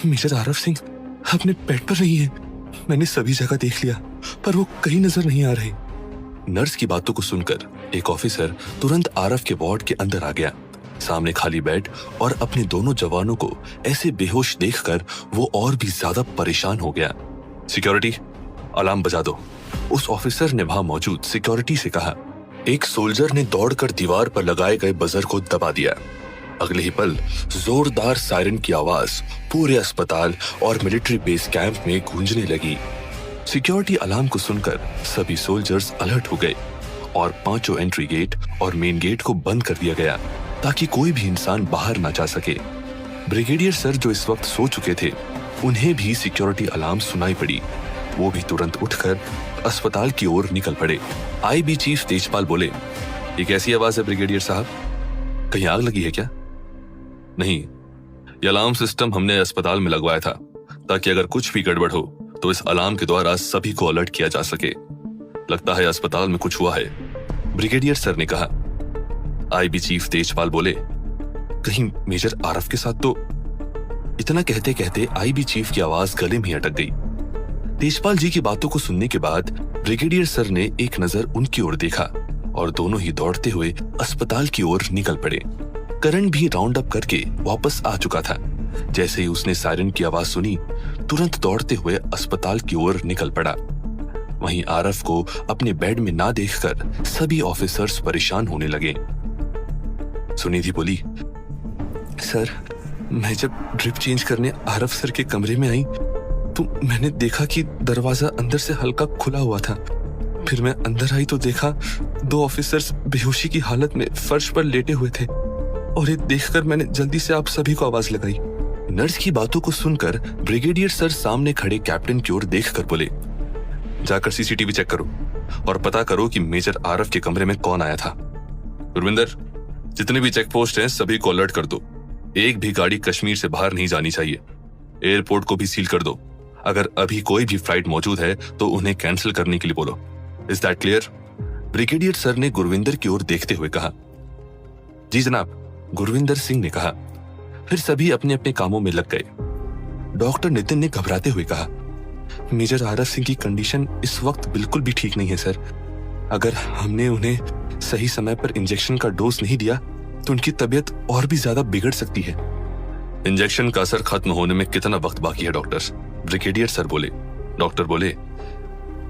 [SPEAKER 1] मेजर आरफ सिंह अपने बेड पर नहीं है। मैंने सभी जगह देख लिया, पर वो कहीं नजर नहीं आ रहे। नर्स की बातों को सुनकर एक ऑफिसर तुरंत आरफ के वार्ड के अंदर आ गया। सामने खाली बेड और अपने दोनों जवानों को ऐसे बेहोश देखकर वो और भी ज्यादा परेशान हो गया। सिक्योरिटी, अलार्म बजा दो, उस ऑफिसर ने वहां मौजूद सिक्योरिटी से कहा। एक सोल्जर ने दौड़कर दीवार पर लगाए गए बजर को दबा दिया। अगले ही पल जोरदार सायरन की आवाज पूरे अस्पताल और मिलिट्री बेस कैंप में गूंजने लगी। सिक्योरिटी अलार्म को सुनकर सभी सोल्जर्स अलर्ट हो गए और पांचों एंट्री गेट और मेन गेट को बंद कर दिया गया ताकि कोई भी इंसान बाहर ना जा सके। ब्रिगेडियर सर जो इस वक्त सो चुके थे, उन्हें भी सिक्योरिटी अलार्म सुनाई पड़ी। वो भी तुरंत उठकर अस्पताल की ओर निकल पड़े। आईबी चीफ तेजपाल बोले, ये कैसी आवाज है ब्रिगेडियर साहब? कहीं आग लगी है क्या? नहीं, ये अलार्म सिस्टम हमने अस्पताल में लगवाया था ताकि अगर कुछ भी गड़बड़ हो तो इस अलार्म के द्वारा सभी को अलर्ट किया जा सके। लगता है अस्पताल में कुछ हुआ है, ब्रिगेडियर सर ने कहा। आईबी चीफ तेजपाल बोले, कहीं मेजर आरफ के साथ तो। इतना कहते कहते आईबी चीफ की आवाज गले में अटक गई। तेजपाल जी की बातों को सुनने के बाद ब्रिगेडियर सर ने एक नजर उनकी ओर देखा और दोनों ही दौड़ते हुए अस्पताल की ओर निकल पड़े। करण भी राउंड अप करके वापस आ चुका था। जैसे ही उसने सायरन की आवाज सुनी, तुरंत दौड़ते हुए अस्पताल की ओर निकल पड़ा। वहीं आरफ को अपने बेड में ना देखकर सभी ऑफिसर्स परेशान होने लगे। सुनिधि बोली, सर, मैं जब ड्रिप चेंज करने आरफ सर के कमरे में आई तो मैंने देखा कि दरवाजा अंदर से हल्का खुला हुआ था। फिर मैं अंदर आई तो देखा 2 ऑफिसर्स बेहोशी की हालत में फर्श पर लेटे हुए थे और ये देखकर मैंने जल्दी से आप सभी को आवाज लगाई। नर्स की बातों को सुनकर ब्रिगेडियर सर सामने खड़े कैप्टन की ओर देखकर बोले, जाकर सीसीटीवी चेक करो और पता करो कि मेजर आरफ के कमरे में कौन आया था। गुरविंदर, जितने भी चेक पोस्ट हैं सभी को अलर्ट कर दो। एक भी गाड़ी कश्मीर से बाहर नहीं जानी चाहिए। एयरपोर्ट को भी सील कर दो। अगर अभी कोई भी फ्लाइट मौजूद है तो उन्हें कैंसिल करने के लिए बोलो। Is that clear? Brigadier sir ने गुरविंदर की ओर देखते हुए कहा। जी जनाब, गुरविंदर सिंह ने कहा। फिर सभी अपने अपने कामों में लग गए। डॉक्टर नितिन ने घबराते हुए कहा, मेजर आरफ सिंह की कंडीशन इस वक्त बिल्कुल भी ठीक नहीं है सर। अगर हमने उन्हें सही समय पर इंजेक्शन का डोज नहीं दिया तो उनकी तबीयत और भी ज्यादा बिगड़ सकती है। इंजेक्शन का असर खत्म होने में कितना वक्त बाकी है डॉक्टर? ब्रिगेडियर सर बोले। डॉक्टर बोले,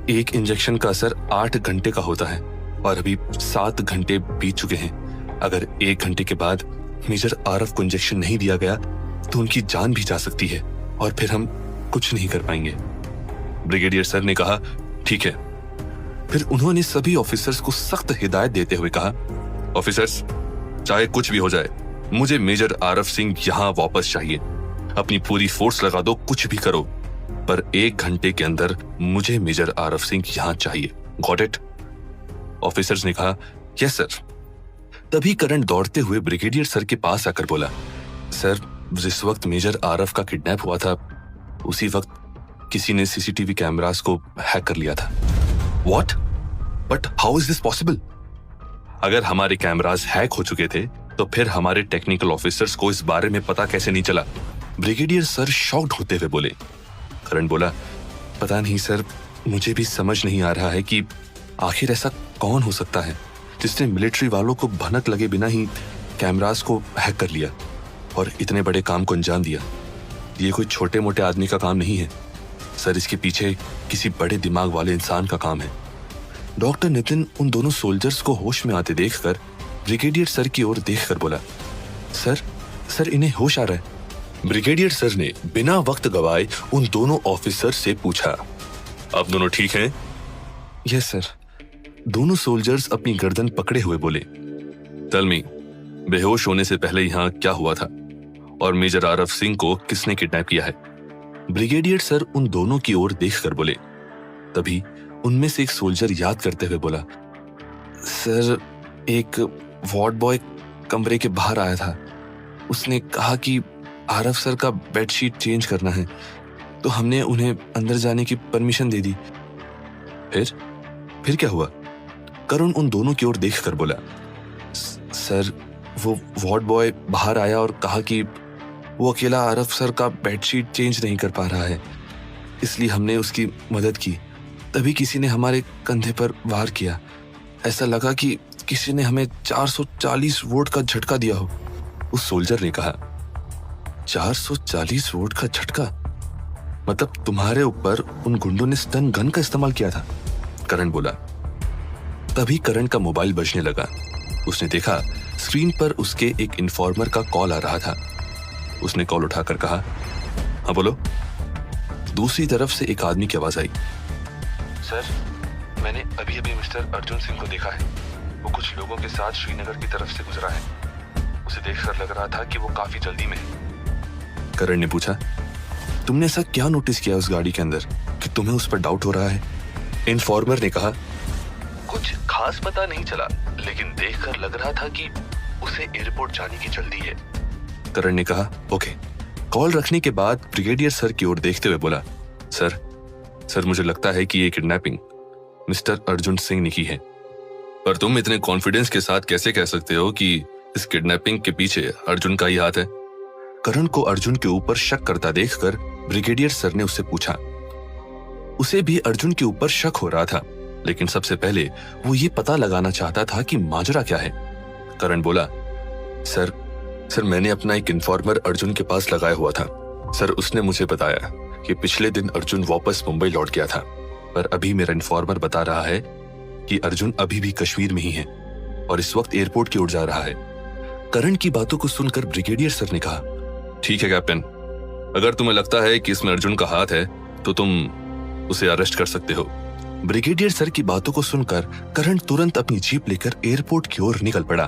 [SPEAKER 1] एक इंजेक्शन का असर 8 घंटे का होता है और अभी 7 घंटे बीत चुके हैं। अगर 1 घंटे के बाद मेजर आरफ को इंजेक्शन नहीं दिया गया तो उनकी जान भी जा सकती है और फिर हम कुछ नहीं कर पाएंगे। ब्रिगेडियर सर ने कहा, ठीक है। फिर उन्होंने सभी ऑफिसर्स को सख्त हिदायत देते हुए कहा, ऑफिसर्स, चाहे कुछ भी हो जाए, मुझे मेजर आरफ सिंह यहाँ वापस चाहिए। अपनी पूरी फोर्स लगा दो, कुछ भी करो, पर 1 घंटे के अंदर मुझे मेजर आरफ सिंह यहाँ चाहिए। Got it? ऑफिसर्स ने कहा, यस सर। तभी करण दौड़ते हुए ब्रिगेडियर सर के पास आकर बोला, सर, जिस वक्त मेजर आरफ का किडनैप हुआ था उसी वक्त किसी ने सीसीटीवी कैमरास को हैक कर लिया था। What? But how is this possible? अगर हमारे कैमरास हैक हो चुके थे तो फिर हमारे टेक्निकल ऑफिसर्स को इस बारे में पता कैसे नहीं चला? ब्रिगेडियर सर शॉक्ड होते हुए बोले। करण बोला, पता नहीं सर, मुझे भी समझ नहीं आ रहा है कि आखिर ऐसा कौन हो सकता है जिसने मिलिट्री वालों को भनक लगे बिना ही कैमरास को हैक कर लिया और इतने बड़े काम को अंजाम दिया। ये कोई छोटे मोटे आदमी का काम नहीं है सर, इसके पीछे किसी बड़े दिमाग वाले इंसान का काम है। डॉक्टर नितिन उन दोनों सोल्जर्स को होश में आते देखकर ब्रिगेडियर सर की ओर देखकर बोला, सर, इन्हें होश आ रहा है। ब्रिगेडियर सर ने बिना वक्त गवाए उन दोनों ऑफिसर से पूछा, आप दोनों ठीक हैं? Yes sir. दोनों सोल्जर्स अपनी गर्दन पकड़े हुए बोले, टेल मी, बेहोश होने से पहले यहाँ क्या हुआ था और मेजर आरफ सिंह को किसने किडनैप किया है? ब्रिगेडियर सर उन दोनों की ओर देखकर बोले। तभी उनमें से एक सोल्जर याद करते हुए बोला, सर, एक वार्ड बॉय कमरे के बाहर आया था। उसने कहा कि आरफ सर का बेडशीट चेंज करना है तो हमने उन्हें अंदर जाने की परमिशन दे दी। फिर क्या हुआ? करुण उन दोनों की ओर देखकर बोला, सर, वो वार्ड बॉय बाहर आया और कहा कि वो अकेला आरफ सर का बेडशीट चेंज नहीं कर पा रहा है, इसलिए हमने उसकी मदद की। तभी किसी ने हमारे कंधे पर वार किया। ऐसा लगा कि किसी ने हमें 440 वोल्ट का झटका दिया हो। उस सोल्जर ने कहा, 440 वोल्ट का झटका? मतलब तुम्हारे ऊपर उन गुंडों ने स्टन गन का इस्तेमाल किया था? करण बोला। तभी करण का मोबाइल बजने लगा। उसने देखा स्क्रीन पर उसके एक इन्फॉर्मर का कॉल आ रहा था। उसने कॉल उठाकर कहा, हाँ बोलो। दूसरी तरफ से एक आदमी की आवाज आई, सर, मैंने अभी मिस्टर अर्जुन सिंह को देखा है। वो कुछ लोगों के साथ श्रीनगर की तरफ से गुजरा है। उसे देखकर लग रहा था कि वो काफी जल्दी में है। करण ने पूछा, तुमने ऐसा क्या नोटिस किया उस गाड़ी के अंदर कि तुम्हें उस पर डाउट हो रहा है? इन्फॉर्मर ने कहा, कुछ खास पता नहीं चला, लेकिन देखकर लग रहा था कि उसे एयरपोर्ट जाने की जल्दी है। करण ने कहा, ओके। कॉल रखने के बाद ब्रिगेडियर सर की ओर देखते हुए बोला, सर मुझे लगता है कि ये किडनैपिंग मिस्टर अर्जुन सिंह ने की है। पर तुम इतने कॉन्फिडेंस के साथ कैसे कह सकते हो कि इस किडनैपिंग के पीछे अर्जुन का ही हाथ है? करण को अर्जुन के ऊपर शक करता देखकर ब्रिगेडियर सर ने उससे पूछा। उसे भी अर्जुन के ऊपर शक हो रहा था, लेकिन सबसे पहले वो ये पता लगाना चाहता था कि माजरा क्या है। करण बोला, सर मैंने अपना एक इन्फॉर्मर अर्जुन के पास लगाया हुआ था। सर, उसने मुझे बताया कि पिछले दिन अर्जुन वापस मुंबई लौट गया था, पर अभी मेरा इन्फॉर्मर बता रहा है कि अर्जुन अभी भी कश्मीर में ही है और इस वक्त एयरपोर्ट की ओर जा रहा है। करण की बातों को सुनकर ब्रिगेडियर सर ने कहा, ठीक है कैप्टन, अगर तुम्हें लगता है कि इसमें अर्जुन का हाथ है तो तुम उसे अरेस्ट कर सकते हो। ब्रिगेडियर सर की बातों को सुनकर करण तुरंत अपनी जीप लेकर एयरपोर्ट की ओर निकल पड़ा।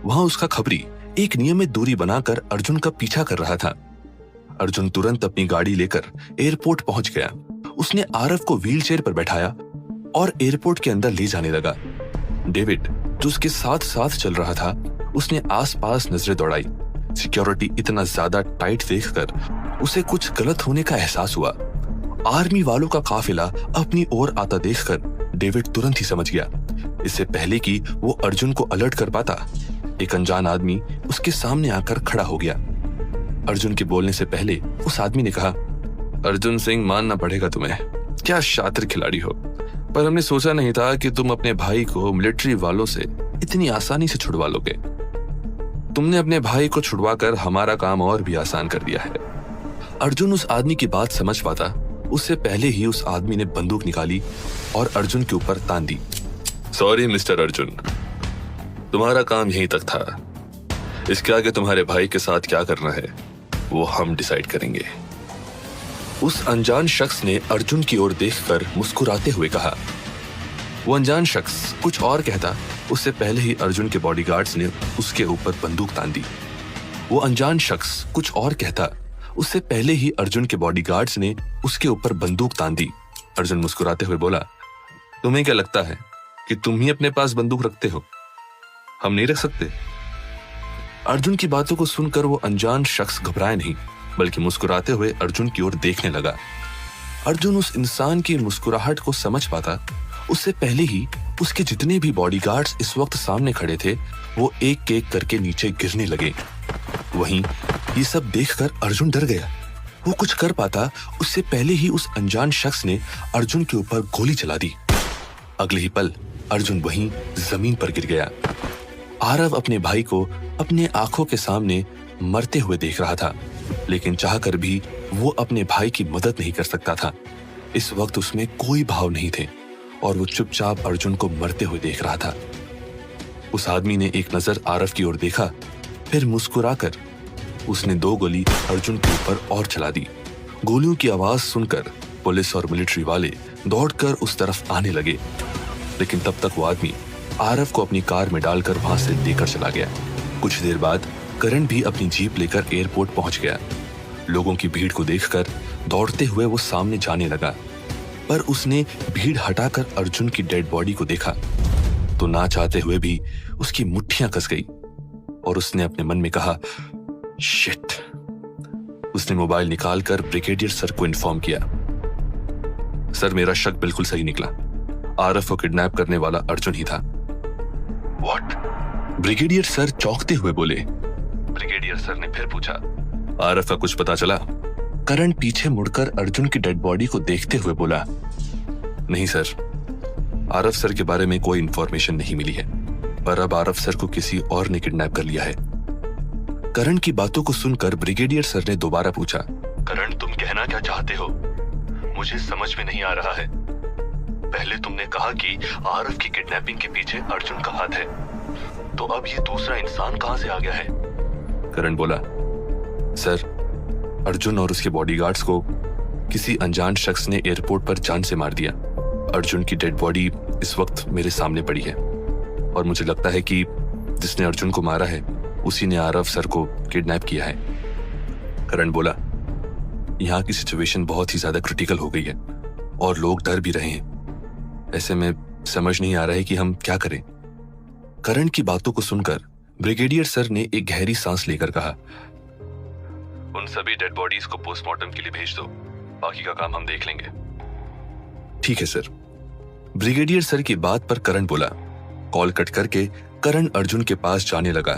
[SPEAKER 1] वहां उसका खबरी एक नियमित दूरी बनाकर अर्जुन का पीछा कर रहा था। अर्जुन तुरंत अपनी गाड़ी लेकर एयरपोर्ट पहुंच गया। उसने आरव को व्हीलचेयर पर बैठाया और एयरपोर्ट के अंदर ले जाने लगा। डेविड, जो उसके साथ साथ चल रहा था, उसने आसपास नजरें दौड़ाई। सिक्योरिटी इतना ज्यादा टाइट देखकर उसे कुछ गलत होने का एहसास हुआ। आर्मी वालों का काफिला अपनी ओर आता देखकर डेविड तुरंत ही समझ गया। इससे पहले कि वो अर्जुन को अलर्ट कर पाता, एक अनजान आदमी उसके सामने आकर खड़ा हो गया। अर्जुन के बोलने से पहले उस आदमी ने कहा, अर्जुन सिंह, मानना पड़ेगा तुम्हें, क्या शातिर खिलाड़ी हो, पर हमने सोचा नहीं था कि तुम अपने भाई को मिलिट्री वालों से इतनी आसानी से छुड़वा लोगे। तुमने अपने भाई को छुड़वाकर हमारा काम और भी आसान कर दिया है। अर्जुन उस आदमी की बात समझ पाता उससे पहले ही उस आदमी ने बंदूक निकाली और अर्जुन के ऊपर तान दी। सॉरी मिस्टर अर्जुन, तुम्हारा काम यहीं तक था। इसके आगे तुम्हारे भाई के साथ क्या करना है वो हम डिसाइड करेंगे। उस अनजान शख्स ने अर्जुन की ओर देखकर मुस्कुराते हुए कहा। वो अनजान शख्स कुछ और कहता उससे पहले ही अर्जुन के बॉडीगार्ड्स ने उसके ऊपर बंदूक तान दी। वो अनजान शख्स कुछ और कहता उससे पहले ही अर्जुन के बॉडीगार्ड्स ने उसके ऊपर बंदूक तान दी। अर्जुन मुस्कुराते हुए बोला, तुम्हें क्या लगता है कि तुम ही अपने पास बंदूक रखते हो? हम नहीं रख सकते। अर्जुन की बातों को सुनकर वो अनजान शख्स घबराया नहीं, बल्कि मुस्कुराते हुए अर्जुन की ओर देखने लगा। अर्जुन उस इंसान की मुस्कुराहट को समझ पाता उससे पहले ही उसके जितने भी बॉडीगार्ड्स इस वक्त सामने खड़े थे वो एक एक करके नीचे गिरने लगे। वहीं ये सब देखकर अर्जुन डर गया। वो कुछ कर पाता उससे पहले ही उस अनजान शख्स ने अर्जुन के ऊपर गोली चला दी। अगले ही पल अर्जुन वहीं जमीन पर गिर गया। आरव अपने भाई को अपने आंखों के सामने मरते हुए देख रहा था, लेकिन चाहकर भी वो अपने भाई की मदद नहीं कर सकता था। इस वक्त उसमें कोई भाव नहीं थे और वो चुपचाप अर्जुन को मरते हुए देख रहा था। उस आदमी ने एक नजर आरव की ओर देखा, फिर मुस्कुराकर उसने 2 गोली अर्जुन के ऊपर और चला दी। गोलियों की आवाज सुनकर पुलिस और मिलिट्री वाले दौड़कर उस तरफ आने लगे, लेकिन तब तक वो आदमी आरव को अपनी कार में डालकर वहां से लेकर चला गया। कुछ देर बाद करण भी अपनी जीप लेकर एयरपोर्ट पहुंच गया। लोगों की भीड़ को देखकर दौड़ते हुए वो सामने जाने लगा, पर उसने भीड़ हटाकर अर्जुन की डेड बॉडी को देखा तो ना चाहते हुए भी उसकी मुट्ठियां कस गई और उसने अपने मन में कहा, शिट। उसने मोबाइल निकालकर ब्रिगेडियर सर को इन्फॉर्म किया। सर, मेरा शक बिल्कुल सही निकला। आरव को किडनैप करने वाला अर्जुन ही था। व्हाट? ब्रिगेडियर सर चौंकते हुए बोले। ब्रिगेडियर सर ने फिर पूछा, आरव का कुछ पता चला? करण पीछे मुड़कर अर्जुन की डेड बॉडी को देखते हुए बोला, नहीं सर, आरव सर के बारे में कोई इंफॉर्मेशन नहीं मिली है, पर अब आरव सर को किसी और ने किडनैप कर लिया है। करण की बातों को सुनकर ब्रिगेडियर सर ने दोबारा पूछा, करण, तुम कहना क्या चाहते हो? मुझे समझ में नहीं आ रहा है। पहले तुमने कहा कि आरव की किडनैपिंग के पीछे अर्जुन का हाथ है, तो अब ये दूसरा इंसान कहां से आ गया है? करण बोला, सर, अर्जुन और उसके बॉडीगार्ड्स को किसी अनजान शख्स ने एयरपोर्ट पर जान से मार दिया। अर्जुन की डेड बॉडी इस वक्त मेरे सामने पड़ी है और मुझे लगता है कि जिसने अर्जुन को मारा है उसी ने आरव सर को किडनैप किया है। करण बोला, यहाँ की सिचुएशन बहुत ही ज्यादा क्रिटिकल हो गई है और लोग डर भी रहे हैं। ऐसे में समझ नहीं आ रहा है कि हम क्या करें। करण की बातों को सुनकर ब्रिगेडियर सर ने एक गहरी सांस लेकर कहा, उन सभी डेड बॉडीज को पोस्टमार्टम के लिए भेज दो, बाकी का काम हम देख लेंगे। ठीक है सर। ब्रिगेडियर सर की बात पर करण बोला। कॉल कट करके करण अर्जुन के पास जाने लगा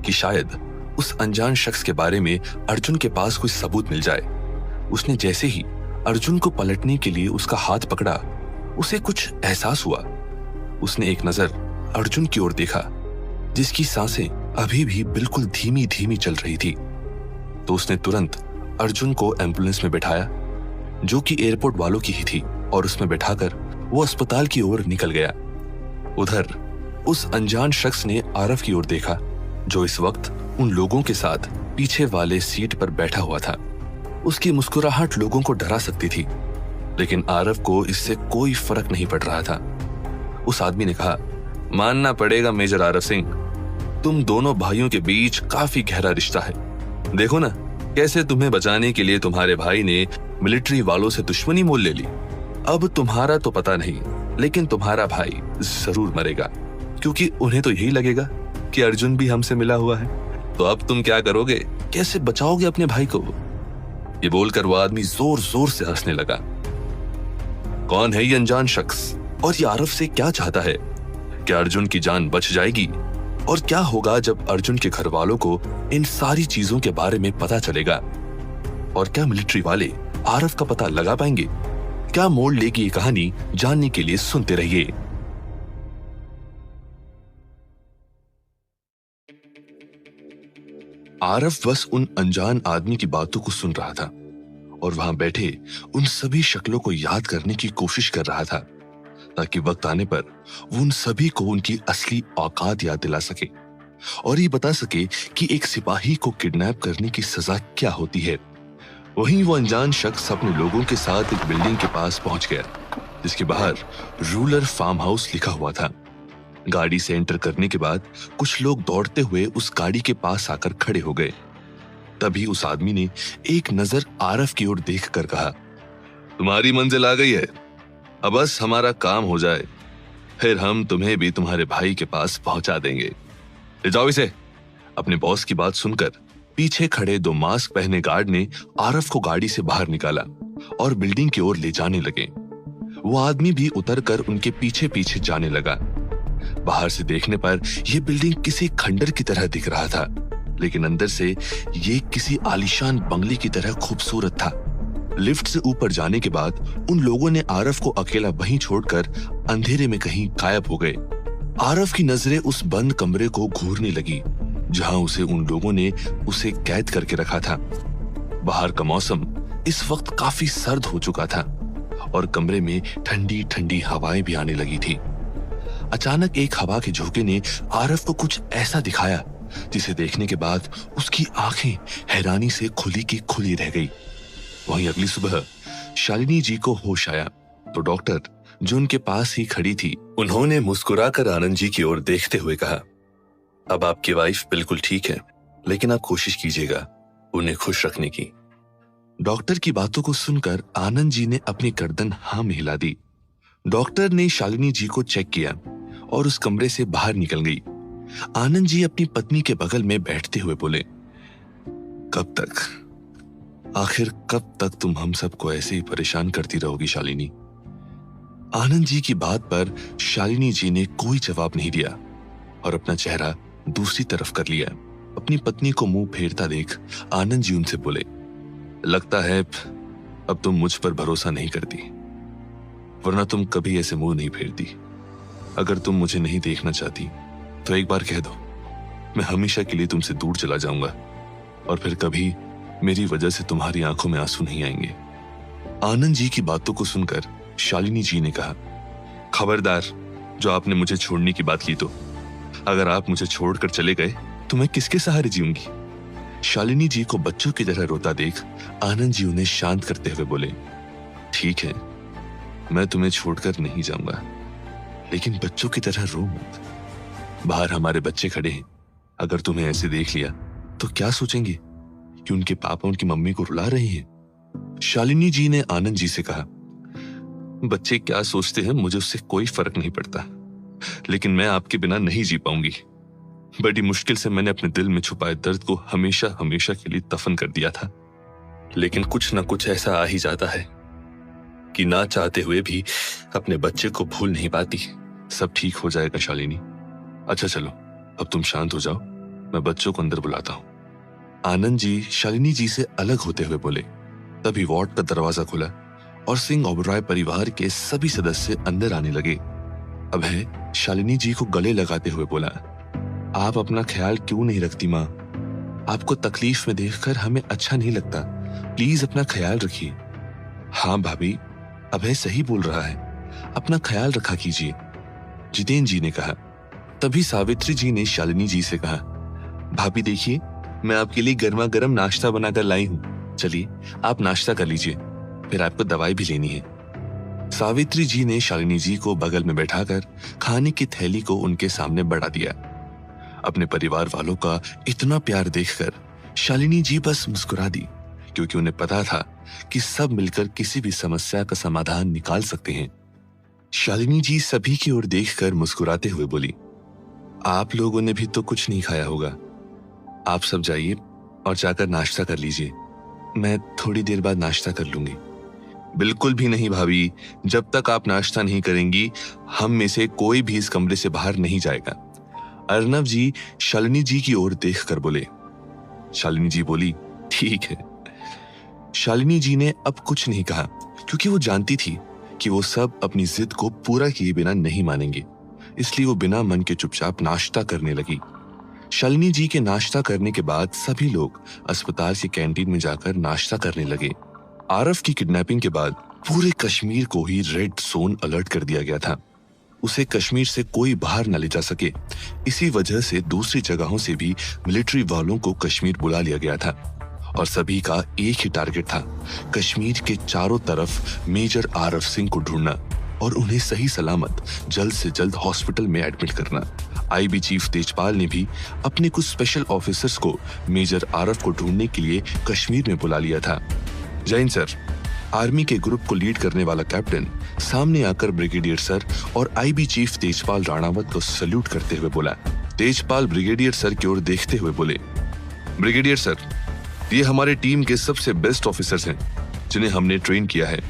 [SPEAKER 1] कि शायद उस अनजान शख्स के बारे में अर्जुन के पास कोई सबूत मिल जाए। उसने जैसे ही अर्जुन को पलटने के लिए उसका हाथ पकड़ा, उसे कुछ एहसास हुआ। उसने एक नजर अर्जुन की ओर देखा, जिसकी सांसें अभी भी बिल्कुल धीमी धीमी चल रही थी। तो उसने तुरंत अर्जुन को एम्बुलेंस में बैठाया, जो कि एयरपोर्ट वालों की ही थी, और उसमें बैठाकर वो अस्पताल की ओर निकल गया। उधर उस अनजान शख्स ने आरव की ओर देखा, जो इस वक्त उन लोगों के साथ पीछे वाले सीट पर बैठा हुआ था। उसकी मुस्कुराहट लोगों को डरा सकती थी, लेकिन आरव को इससे कोई फर्क नहीं पड़ रहा था। उस आदमी ने कहा, मानना पड़ेगा मेजर आरव सिंह, तुम दोनों भाइयों के बीच काफी गहरा रिश्ता है। देखो ना, कैसे तुम्हें बचाने के लिए तुम्हारे भाई ने मिलिट्री वालों से दुश्मनी मोल ले ली। अब तुम्हारा तो पता नहीं, लेकिन तुम्हारा भाई जरूर मरेगा, क्योंकि उन्हें तो यही लगेगा कि अर्जुन भी हमसे मिला हुआ है। तो अब तुम क्या करोगे, कैसे बचाओगे अपने भाई को? ये बोलकर वो आदमी जोर जोर से हंसने लगा। कौन है ये अनजान शख्स, और ये आरव से क्या चाहता है? क्या अर्जुन की जान बच जाएगी? और क्या होगा जब अर्जुन के घर वालों को इन सारी चीजों के बारे में पता चलेगा? और क्या मिलिट्री वाले आरव का पता लगा पाएंगे? क्या मोड़ लेगी ये कहानी, जानने के लिए सुनते रहिए। आरव बस उन अनजान आदमी की बातों को सुन रहा था और वहां बैठे उन सभी शक्लों को याद करने की कोशिश कर रहा था, ताकि वक्त आने पर वो उन सभी को उनकी असली औकात याद दिला सके और ये बता सके कि एक सिपाही को किडनैप करने की सजा क्या होती है। वहीं वो अनजान शख्स अपने लोगों के साथ एक बिल्डिंग के पास पहुंच गया, जिसके बाहर रूरल फार्म हाउस लिखा हुआ था। गाड़ी से एंटर करने के बाद कुछ लोग दौड़ते हुए उस गाड़ी के पास आकर खड़े हो गए। तभी उस आदमी ने एक नजर आरव की ओर देखकर कहा, तुम्हारी मंजिल आ गई है, अब बस हमारा काम हो जाए, फिर हम तुम्हें भी तुम्हारे भाई के पास पहुंचा देंगे। ले जाओ इसे। अपने बॉस की बात सुनकर पीछे खड़े 2 मास्क पहने गार्ड ने आरव को गाड़ी से बाहर निकाला और बिल्डिंग की ओर ले जाने लगे। वो आदमी भी उतरकर उनके पीछे पीछे जाने लगा। बाहर से देखने पर यह बिल्डिंग किसी खंडर की तरह दिख रहा था, लेकिन अंदर से ये किसी आलीशान बंगले की तरह खूबसूरत था। लिफ्ट से ऊपर जाने के बाद उन लोगों ने आरव को अकेला वहीं छोड़कर अंधेरे में कहीं गायब हो गए। आरव की नजरें उस बंद कमरे को घूरने लगी, जहां उसे उन लोगों ने उसे कैद करके रखा था। बाहर का मौसम इस वक्त काफी सर्द हो चुका था और कमरे में ठंडी ठंडी हवाएं भी आने लगी थी। अचानक एक हवा के झोंके ने आरव को कुछ ऐसा दिखाया जिसे देखने के बाद उसकी आंखें हैरानी से खुली की खुली रह गई। वहीं अगली सुबह शालिनी जी को होश आया तो डॉक्टर जो उनके पास ही खड़ी थी, उन्होंने मुस्कुराकर आनंद जी की ओर देखते हुए कहा, अब आपकी वाइफ बिल्कुल ठीक है, लेकिन आप कोशिश कीजिएगा उन्हें खुश रखने की। डॉक्टर की बातों को सुनकर आनंद जी ने अपनी गर्दन हाँ में हिला दी। डॉक्टर ने शालिनी जी को चेक किया और उस कमरे से बाहर निकल गई। आनंद जी अपनी पत्नी के बगल में बैठते हुए बोले, कब तक, आखिर कब तक तुम हम सबको ऐसे ही परेशान करती रहोगी शालिनी? आनंद जी की बात पर शालिनी जी ने कोई जवाब नहीं दिया और अपना चेहरा दूसरी तरफ कर लिया। अपनी पत्नी को मुंह फेरता देख आनंद जी उनसे बोले, लगता है अब तुम मुझ पर भरोसा नहीं करती, वरना तुम कभी ऐसे मुंह नहीं फेरती। अगर तुम मुझे नहीं देखना चाहती तो एक बार कह दो, मैं हमेशा के लिए तुमसे दूर चला जाऊंगा और फिर कभी मेरी वजह से तुम्हारी आंखों में आंसू नहीं आएंगे। आनंद जी की बातों को सुनकर शालिनी जी ने कहा, खबरदार, जो आपने मुझे छोड़ने की बात की तो अगर आप मुझे छोड़कर चले गए तो मैं किसके सहारे जीऊंगी? शालिनी जी को बच्चों की तरह रोता देख आनंद जी उन्हें शांत करते हुए बोले, ठीक है, मैं तुम्हें छोड़कर नहीं जाऊंगा, लेकिन बच्चों की तरह रो मत। बाहर हमारे बच्चे खड़े हैं, अगर तुम्हें ऐसे देख लिया तो क्या सोचेंगे कि उनके पापा उनकी मम्मी को रुला रहे हैं? शालिनी जी ने आनंद जी से कहा, बच्चे क्या सोचते हैं मुझे उससे कोई फर्क नहीं पड़ता, लेकिन मैं आपके बिना नहीं जी पाऊंगी। बड़ी मुश्किल से मैंने अपने दिल में छुपाए दर्द को हमेशा हमेशा के लिए दफन कर दिया था, लेकिन कुछ ना कुछ ऐसा आ ही जाता है कि ना चाहते हुए भी अपने बच्चे को भूल नहीं पाती। सब ठीक हो जाएगा शालिनी। अच्छा चलो, अब तुम शांत हो जाओ, मैं बच्चों को अंदर बुलाता हूं। आनंद जी शालिनी जी से अलग होते हुए बोले। तभी वार्ड का दरवाजा खुला और सिंह ओबरॉय परिवार के सभी सदस्य अंदर आने लगे। अभय शालिनी जी को गले लगाते हुए बोला, आप अपना ख्याल क्यों नहीं रखती माँ? आपको तकलीफ में देखकर हमें अच्छा नहीं लगता, प्लीज अपना ख्याल रखिए। हाँ भाभी, अभय सही बोल रहा है, अपना ख्याल रखा कीजिए, जितेंद्र जी ने कहा। तभी सावित्री जी ने शालिनी जी से कहा, भाभी देखिए, मैं आपके लिए गर्मा गर्म नाश्ता बनाकर लाई हूँ, चलिए आप नाश्ता कर लीजिए, फिर आपको दवाई भी लेनी है। सावित्री जी ने शालिनी जी को बगल में बैठाकर खाने की थैली को उनके सामने बढ़ा दिया। अपने परिवार वालों का इतना प्यार देखकर शालिनी जी बस मुस्कुरा दी, क्योंकि उन्हें पता था कि सब मिलकर किसी भी समस्या का समाधान निकाल सकते हैं। शालिनी जी सभी की ओर देखकर मुस्कुराते हुए बोली, आप लोगों ने भी तो कुछ नहीं खाया होगा, आप सब जाइए और जाकर नाश्ता कर लीजिए, मैं थोड़ी देर बाद नाश्ता कर लूंगी। बिल्कुल भी नहीं भाभी, जब तक आप नाश्ता नहीं करेंगी हम में से कोई भी इस कमरे से बाहर नहीं जाएगा। अर्नव जी शालिनी जी की ओर देखकर बोले। शालिनी जी बोली, ठीक है। शालिनी जी ने अब कुछ नहीं कहा, क्योंकि वो जानती थी कि वो सब अपनी जिद को पूरा किए बिना नहीं मानेंगे, इसलिए वो बिना मन के चुपचाप नाश्ता करने लगी। शालिनी जी के नाश्ता करने के बाद सभी लोग अस्पताल की कैंटीन में जाकर नाश्ता करने लगे। आरफ की किडनैपिंग के बाद पूरे कश्मीर को ही रेड जोन अलर्ट कर दिया गया था। उसे कश्मीर से कोई बाहर न ले जा सके, इसी वजह से दूसरी जगहों से भी मिलिट्री वालों को कश्मीर बुला लिया गया था और सभी का एक ही टारगेट था, कश्मीर के चारों तरफ मेजर आरफ सिंह को ढूंढना और उन्हें सही सलामत जल्द से जल्द हॉस्पिटल में एडमिट करना। आईबी चीफ तेजपाल ने भी अपने कुछ स्पेशल ऑफिसर्स को मेजर आरफ को ढूंढने के लिए कश्मीर में बुला लिया था। जैन सर, आर्मी के ग्रुप को लीड करने वाला कैप्टन सामने आकर ब्रिगेडियर सर और आईबी चीफ तेजपाल राणावत को सल्यूट करते हुए बोला। तेजपाल ब्रिगेडियर सर की ओर देखते हुए बोले, ब्रिगेडियर सर, ये हमारे टीम के सबसे बेस्ट ऑफिसर्स हैं जिन्हें हमने ट्रेन किया है।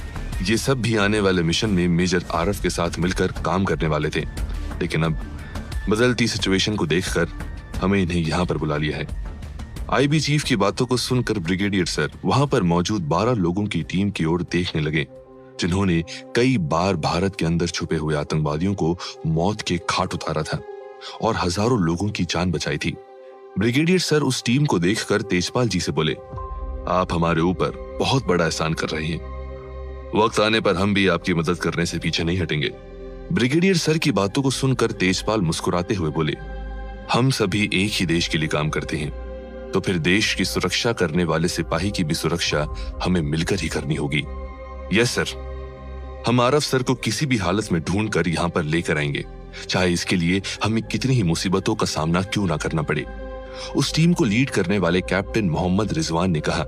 [SPEAKER 1] ये सब भी आने वाले मिशन में मेजर आरफ के साथ मिलकर काम करने वाले थे, लेकिन अब बदलती सिचुएशन को देखकर हमें इन्हें यहाँ पर बुला लिया है। आईबी चीफ की बातों को सुनकर ब्रिगेडियर सर वहां पर मौजूद 12 लोगों की टीम की ओर देखने लगे, जिन्होंने कई बार भारत के अंदर छुपे हुए आतंकवादियों को मौत के घाट उतारा था और हजारों लोगों की जान बचाई थी। ब्रिगेडियर सर उस टीम को देखकर तेजपाल जी से बोले, आप हमारे ऊपर बहुत बड़ा एहसान कर रहे हैं, वक्त आने पर हम भी आपकी मदद करने से पीछे नहीं हटेंगे। ब्रिगेडियर सर की बातों को सुनकर तेजपाल मुस्कुराते हुए बोले, हम सभी एक ही देश के लिए काम करते हैं, तो फिर देश की सुरक्षा करने वाले सिपाही की भी सुरक्षा हमें मिलकर ही करनी होगी। यस सर, हम आरफ सर को किसी भी हालत में ढूंढ कर यहाँ पर लेकर आएंगे, चाहे इसके लिए हमें कितनी ही मुसीबतों का सामना क्यों ना करना पड़े। उस टीम को लीड करने वाले कैप्टन मोहम्मद रिजवान ने कहा।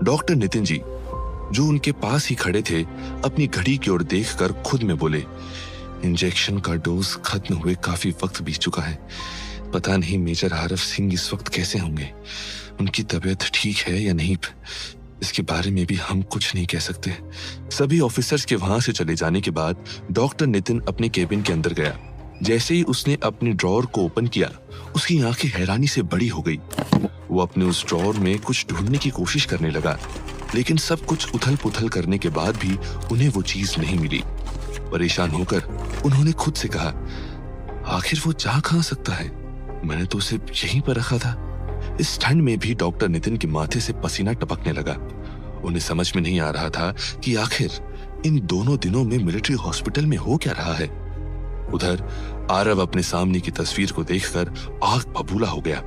[SPEAKER 1] डॉक्टर नितिन जी, जो उनके पास ही खड़े थे, अपनी घड़ी की ओर देखकर खुद में बोले, इंजेक्शन का डोज खत्म हुए काफी वक्त बीत चुका है, पता नहीं मेजर आरफ सिंह इस वक्त कैसे होंगे, उनकी तबीयत ठीक है या नहीं, इसके बारे में भी हम कुछ नहीं कह सकते। सभी ऑफिसर्स के वहां से चले जाने के बाद डॉक्टर नितिन अपने केबिन के अंदर गया। जैसे ही उसने अपने ड्रॉअर को ओपन किया, उसकी आंखें हैरानी से बड़ी हो गई। वो अपने उस ड्रॉअर में कुछ ढूंढने की कोशिश करने लगा, लेकिन सब कुछ उथल पुथल करने के बाद भी उन्हें वो चीज नहीं मिली। परेशान होकर उन्होंने खुद से कहा, आखिर वो जा कहां सकता है, मैंने तो उसे यहीं पर रखा था। इस ठंड में भी डॉक्टर नितिन के माथे से पसीना टपकने लगा। उन्हें समझ में नहीं आ रहा था कि आखिर इन दोनों दिनों में मिलिट्री हॉस्पिटल में हो क्या रहा है। उधर आरव अपने सामने की तस्वीर को देखकर आग बबूला हो गया।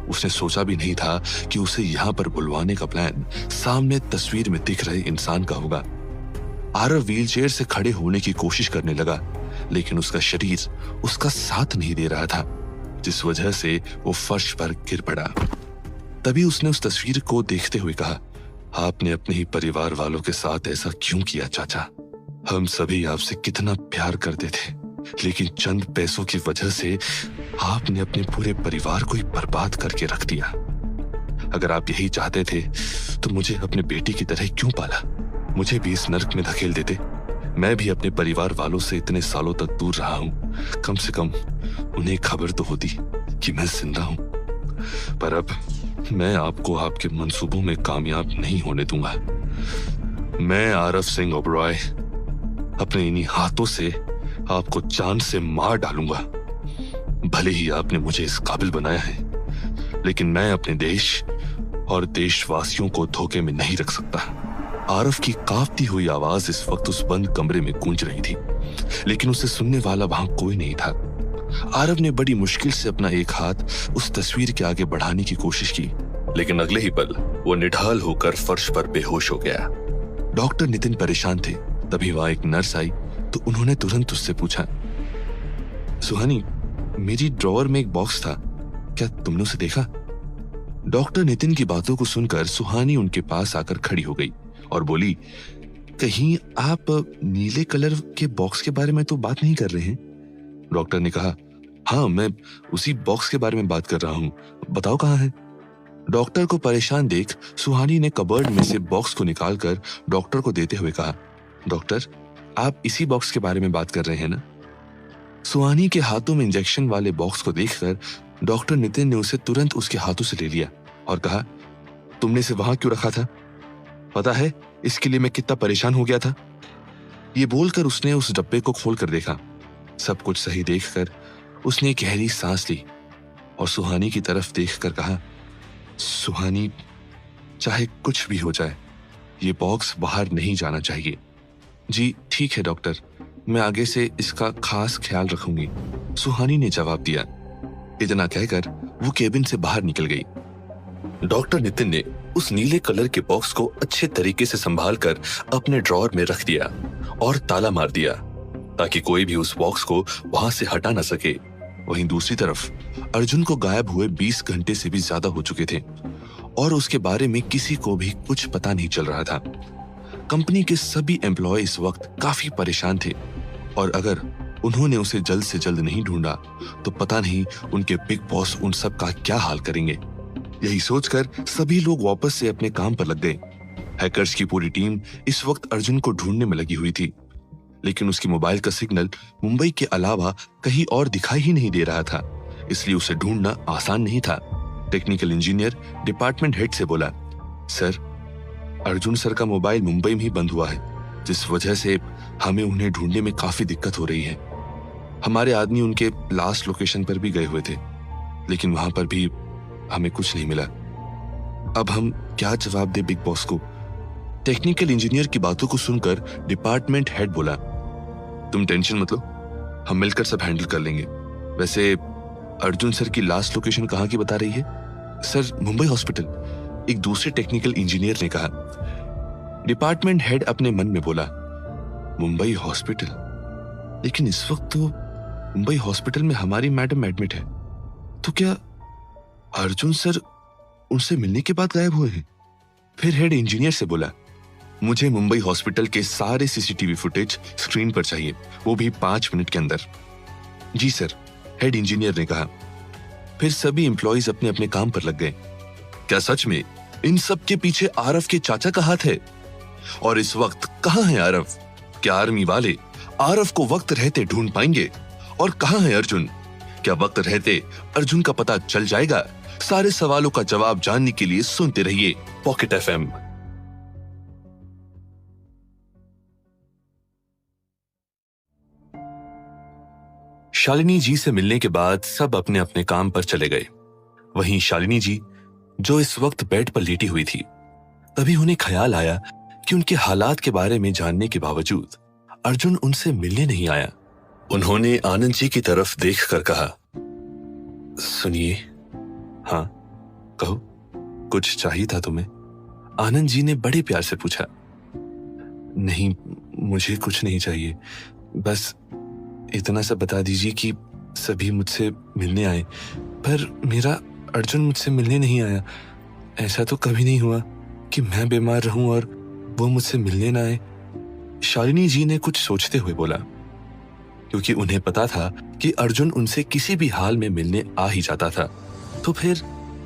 [SPEAKER 1] उसने सोचा भी नहीं था कि उसे यहाँ पर बुलवाने का प्लान सामने तस्वीर में दिख रहे इंसान का होगा। आरव व्हीलचेयर से खड़े होने की कोशिश करने लगा, लेकिन उसका शरीर उसका साथ नहीं दे रहा था, जिस वजह से वो फर्श पर गिर पड़ा। तभी उसने उस तस्वीर को देखते हुए कहा, आपने अपने ही परिवार वालों के साथ ऐसा क्यों किया चाचा? हम सभी आपसे कितना प्यार करते थे, लेकिन चंद पैसों की वजह से आपने अपने पूरे परिवार को ही बर्बाद करके रख दिया। अगर आप यही चाहते थे तो मुझे अपने बेटी की तरह क्यों पाला? मुझे भी इस नर्क में धकेल देते। मैं भी अपने परिवार वालों से इतने सालों तक दूर रहा हूं। कम से कम उन्हें खबर तो होती कि मैं जिंदा हूं। पर अब मैं आपको आपके मंसूबों में कामयाब नहीं होने दूंगा। मैं आरफ सिंह ओबरॉय अपने इन्हीं हाथों से आपको जान से मार डालूंगा। भले ही आपने मुझे इस काबिल बनाया है, लेकिन मैं अपने देश और देशवासियों को धोखे में नहीं रख सकता। आरफ की कांपती हुई आवाज इस वक्त उस बंद कमरे में गूंज रही थी, लेकिन उसे सुनने वाला वहां कोई नहीं था। आरव ने बड़ी मुश्किल से अपना एक हाथ उस तस्वीर के आगे बढ़ाने की कोशिश की, लेकिन अगले ही पल वो निढाल होकर फर्श पर बेहोश हो गया। डॉक्टर नितिन परेशान थे। तभी वहां एक नर्स आई तो उन्होंने तुरंत उससे पूछा, सुहानी, मेरी ड्रॉअर में एक बॉक्स था, क्या तुमने उसे देखा? डॉक्टर नितिन की बातों को सुनकर सुहानी उनके पास आकर खड़ी हो गई और बोली, कहीं आप नीले कलर के बॉक्स के बारे में तो बात नहीं कर रहे हैं? डॉक्टर ने कहा, हाँ, मैं उसी बॉक्स के बारे में बात कर रहा हूं, बताओ कहाँ है? डॉक्टर को परेशान देख सुहानी ने कबर्ड में से बॉक्स को निकालकर डॉक्टर को देते हुए कहा, डॉक्टर, आप इसी बॉक्स के बारे में बात कर रहे हैं ना? सुहानी के हाथों में इंजेक्शन वाले बॉक्स को देखकर डॉक्टर नितिन ने उसे तुरंत उसके हाथों से ले लिया और कहा, तुमने इसे वहां क्यों रखा था? पता है इसके लिए मैं कितना परेशान हो गया था? ये बोलकर उसने उस डब्बे को खोलकर देखा। सब कुछ सही देखकर उसने गहरी सांस ली और सुहानी की तरफ देखकर कहा, सुहानी, चाहे कुछ भी हो जाए, ये बॉक्स बाहर नहीं जाना चाहिए। जी ठीक है डॉक्टर, मैं आगे से इसका खास ख्याल रखूंगी, सुहानी ने जवाब दिया। इतना कहकर वो केबिन से बाहर निकल गई। डॉक्टर नितिन ने उस नीले कलर के बॉक्स को अच्छे तरीके से संभाल कर अपने ड्रॉअर में रख दिया और ताला मार दिया ताकि कोई भी उस बॉक्स को वहां से हटा ना सके। वहीं दूसरी तरफ अर्जुन को गायब हुए 20 घंटे से भी ज्यादा हो चुके थे और उसके बारे में किसी को भी कुछ पता नहीं चल रहा था। कंपनी के सभी एम्प्लॉय इस वक्त काफी परेशान थे और अगर उन्होंने उसे जल्द से जल्द नहीं ढूंढा तो पता नहीं उनके बिग बॉस उन सब का क्या हाल करेंगे। यही सोचकर सभी लोग वापस से अपने काम पर लग गए। हैकर्स की पूरी टीम इस वक्त अर्जुन को ढूंढने में लगी हुई थी, लेकिन उसकी मोबाइल का सिग्नल मुंबई के अलावा कहीं और दिखाई ही नहीं दे रहा था, इसलिए उसे ढूंढना आसान नहीं था। टेक्निकल इंजीनियर डिपार्टमेंट हेड से बोला, सर, अर्जुन सर का मोबाइल मुंबई में ही बंद हुआ है, जिस वजह से हमें उन्हें ढूंढने में काफी दिक्कत हो रही है। हमारे आदमी उनके लास्ट लोकेशन पर भी गए हुए थे, लेकिन वहां पर भी हमें कुछ नहीं मिला। अब हम क्या जवाब दे बिग बॉस को? टेक्निकल इंजीनियर की बातों को सुनकर डिपार्टमेंट हेड बोला, तुम टेंशन मत लो, हम मिलकर सब हैंडल कर लेंगे। वैसे अर्जुन सर की लास्ट लोकेशन कहाँ की बता रही है? सर, मुंबई हॉस्पिटल, एक दूसरे टेक्निकल इंजीनियर ने कहा। डिपार्टमेंट हेड अपने मन में बोला, मुंबई हॉस्पिटल, लेकिन इस वक्त तो मुंबई हॉस्पिटल में हमारी मैडम एडमिट है, तो क्या अर्जुन सर उनसे मिलने के बाद गायब हुए हैं? फिर हेड इंजीनियर से बोला, मुझे मुंबई हॉस्पिटल के सारे सीसीटीवी फुटेज स्क्रीन पर चाहिए, वो भी 5 मिनट के अंदर। जी सर, हेड इंजीनियर ने कहा। फिर सभी एम्प्लॉइज अपने अपने काम पर लग गए। क्या सच में इन सब के पीछे आरव के चाचा का हाथ है? और इस वक्त कहां है आरव? क्या आर्मी वाले आरव को वक्त रहते ढूंढ पाएंगे? और कहां है अर्जुन? क्या वक्त रहते अर्जुन का पता चल जाएगा? सारे सवालों का जवाब जानने के लिए सुनते रहिए पॉकेट एफएम। शालिनी जी से मिलने के बाद सब अपने अपने काम पर चले गए। वहीं शालिनी जी, जो इस वक्त बेड पर लेटी हुई थी, तभी उन्हें ख्याल आया कि उनके हालात के बारे में जानने के बावजूद अर्जुन उनसे मिलने नहीं आया। उन्होंने आनंद जी की तरफ देखकर कहा, सुनिए। हाँ, कहो, कुछ चाहिए था तुम्हें? आनंद जी ने बड़े प्यार से पूछा। नहीं, मुझे कुछ नहीं चाहिए, बस इतना सा बता दीजिए कि सभी मुझसे मिलने आए, पर मेरा अर्जुन मुझसे मिलने नहीं आया। ऐसा तो कभी नहीं हुआ कि मैं बीमार रहूं और वो मुझसे मिलने ना आए। शालिनी जी ने कुछ सोचते हुए बोला, क्योंकि उन्हें पता था कि अर्जुन उनसे किसी भी हाल में मिलने आ ही जाता था, तो फिर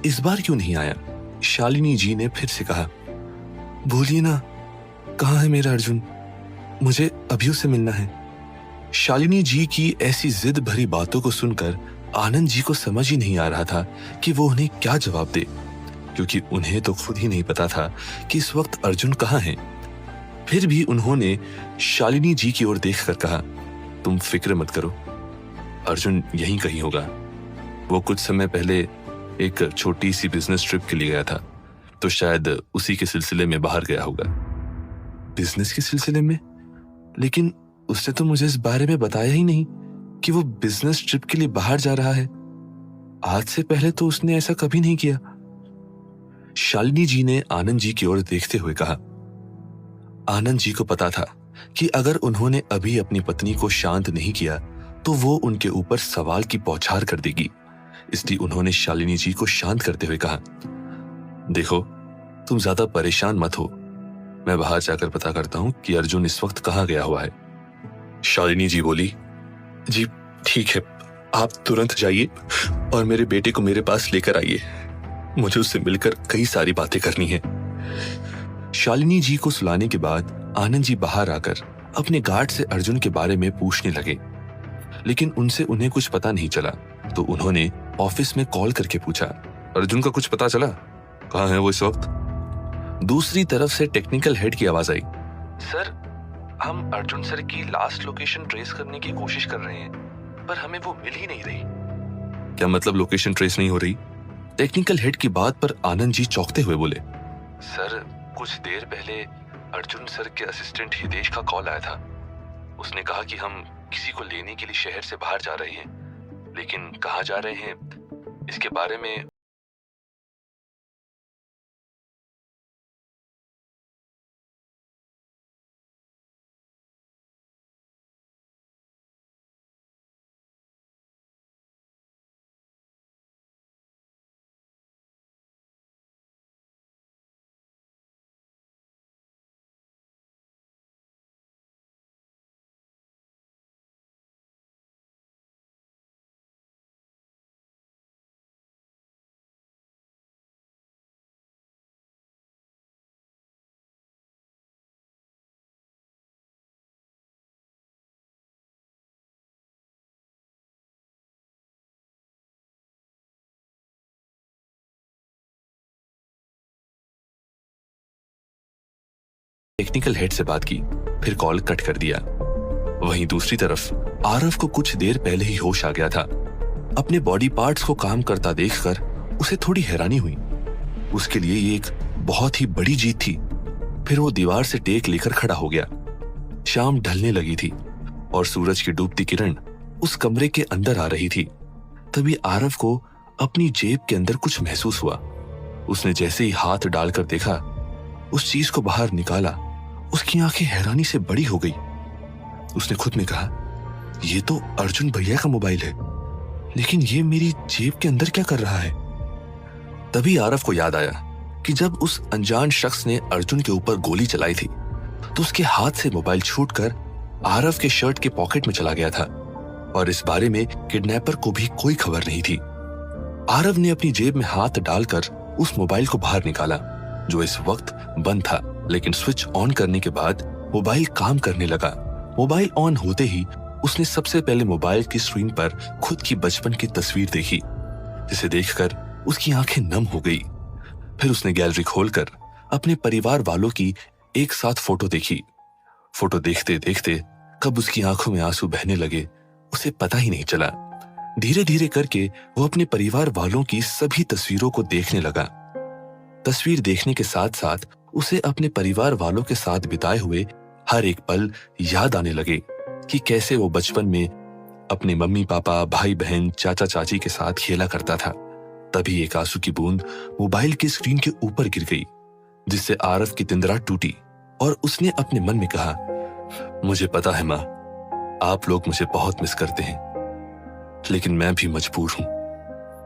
[SPEAKER 1] इस बार क्यों नहीं आया? शालिनी जी ने फिर से कहा, बोलिए ना, कहाँ है मेरा अर्जुन? मुझे अभी उससे मिलना है। शालिनी जी की ऐसी जिद भरी बातों को सुनकर आनंद जी को समझ ही नहीं आ रहा था कि वो उन्हें क्या जवाब दे, क्योंकि उन्हें तो खुद ही नहीं पता था कि इस वक्त अर्जुन कहाँ है। फिर भी उन्होंने शालिनी जी की ओर देखकर कहा, तुम फिक्र मत करो, अर्जुन यहीं कहीं होगा। वो कुछ समय पहले एक छोटी सी बिजनेस ट्रिप के लिए गया था, तो शायद उसी के सिलसिले में बाहर गया होगा। बिजनेस के सिलसिले में? लेकिन उसने तो मुझे इस बारे में बताया ही नहीं कि वो बिजनेस ट्रिप के लिए बाहर जा रहा है। आज से पहले तो उसने ऐसा कभी नहीं किया। शालिनी जी ने आनंद जी की ओर देखते हुए कहा। आनंद जी को पता था कि अगर उन्होंने अभी अपनी पत्नी को शांत नहीं किया तो वो उनके ऊपर सवाल की बौछार कर देगी, इसलिए उन्होंने शालिनी जी को शांत करते हुए कहा, देखो, तुम ज्यादा परेशान मत हो, मैं बाहर जाकर पता करता हूं कि अर्जुन इस वक्त कहाँ गया हुआ है। शालिनी जी बोली, जी ठीक है, आप तुरंत जाइए और मेरे बेटे को मेरे पास लेकर आइए, मुझे उससे मिलकर कई सारी बातें करनी है। शालिनी जी को सुलाने के बाद आनंद जी बाहर आकर अपने गार्ड से अर्जुन के बारे में पूछने लगे, लेकिन उनसे उन्हें कुछ पता नहीं चला, तो उन्होंने ऑफिस में कॉल करके पूछा, अर्जुन का कुछ पता चला? कहाँ है वो इस वक्त? दूसरी तरफ से टेक्निकल हेड की आवाज आई, सर, हम अर्जुन सर की लास्ट लोकेशन ट्रेस करने की कोशिश कर रहे हैं, पर हमें वो मिल ही नहीं रही। क्या मतलब लोकेशन ट्रेस नहीं हो रही? टेक्निकल हेड की बात पर आनंद जी चौंकते हुए बोले, सर, कुछ देर पहले अर्जुन सर के असिस्टेंट हितेश का कॉल आया था। उसने कहा कि हम किसी को लेने के लिए शहर से बाहर जा रहे हैं, लेकिन कहाँ जा रहे हैं इसके बारे में टेक्निकल हेड से बात की, फिर कॉल कट कर दिया। वहीं दूसरी तरफ आरव को कुछ देर पहले ही होश आ गया था। अपने बॉडी पार्ट्स को काम करता देखकर उसे थोड़ी हैरानी हुई। उसके लिए ये एक बहुत ही बड़ी जीत थी। फिर वो दीवार से टेक लेकर खड़ा हो गया। शाम ढलने लगी थी और सूरज की डूबती किरण उस कमरे के अंदर आ रही थी। तभी आरव को अपनी जेब के अंदर कुछ महसूस हुआ। उसने जैसे ही हाथ डालकर देखा, उस चीज को बाहर निकाला, उसकी आंखें हैरानी से बड़ी हो गई। उसने खुद में कहा, ये तो अर्जुन भैया का मोबाइल है, लेकिन ये मेरी जेब के अंदर क्या कर रहा है? तभी आरव को याद आया कि जब उस अनजान शख्स ने अर्जुन के ऊपर गोली चलाई थी, तो उसके हाथ से मोबाइल छूटकर आरव के शर्ट के पॉकेट में चला गया था और इस बारे में किडनैपर को भी कोई खबर नहीं थी। आरव ने अपनी जेब में हाथ डालकर उस मोबाइल को बाहर निकाला, जो इस वक्त बंद था, लेकिन स्विच ऑन करने के बाद मोबाइल काम करने लगा। मोबाइल ऑन होते ही उसने सबसे पहले मोबाइल की स्क्रीन पर खुद की बचपन की तस्वीर देखी, जिसे देखकर उसकी आंखें नम हो गई। फिर उसने गैलरी खोलकर अपने परिवार वालों की एक साथ फोटो देखी। फोटो देखते देखते कब उसकी आंखों में आंसू बहने लगे, उसे पता ही नहीं चला। धीरे धीरे करके वो अपने परिवार वालों की सभी तस्वीरों को देखने लगा। तस्वीर देखने के साथ साथ उसे अपने परिवार वालों के साथ बिताए हुए हर एक पल याद आने लगे कि कैसे वो बचपन में अपने मम्मी पापा, भाई बहन, चाचा चाची के साथ खेला करता था। तभी एक आंसू की बूंद मोबाइल की स्क्रीन के ऊपर गिर गई, जिससे आरव की तिंद्रा टूटी और उसने अपने मन में कहा, मुझे पता है माँ, आप लोग मुझे बहुत मिस करते हैं, लेकिन मैं भी मजबूर हूं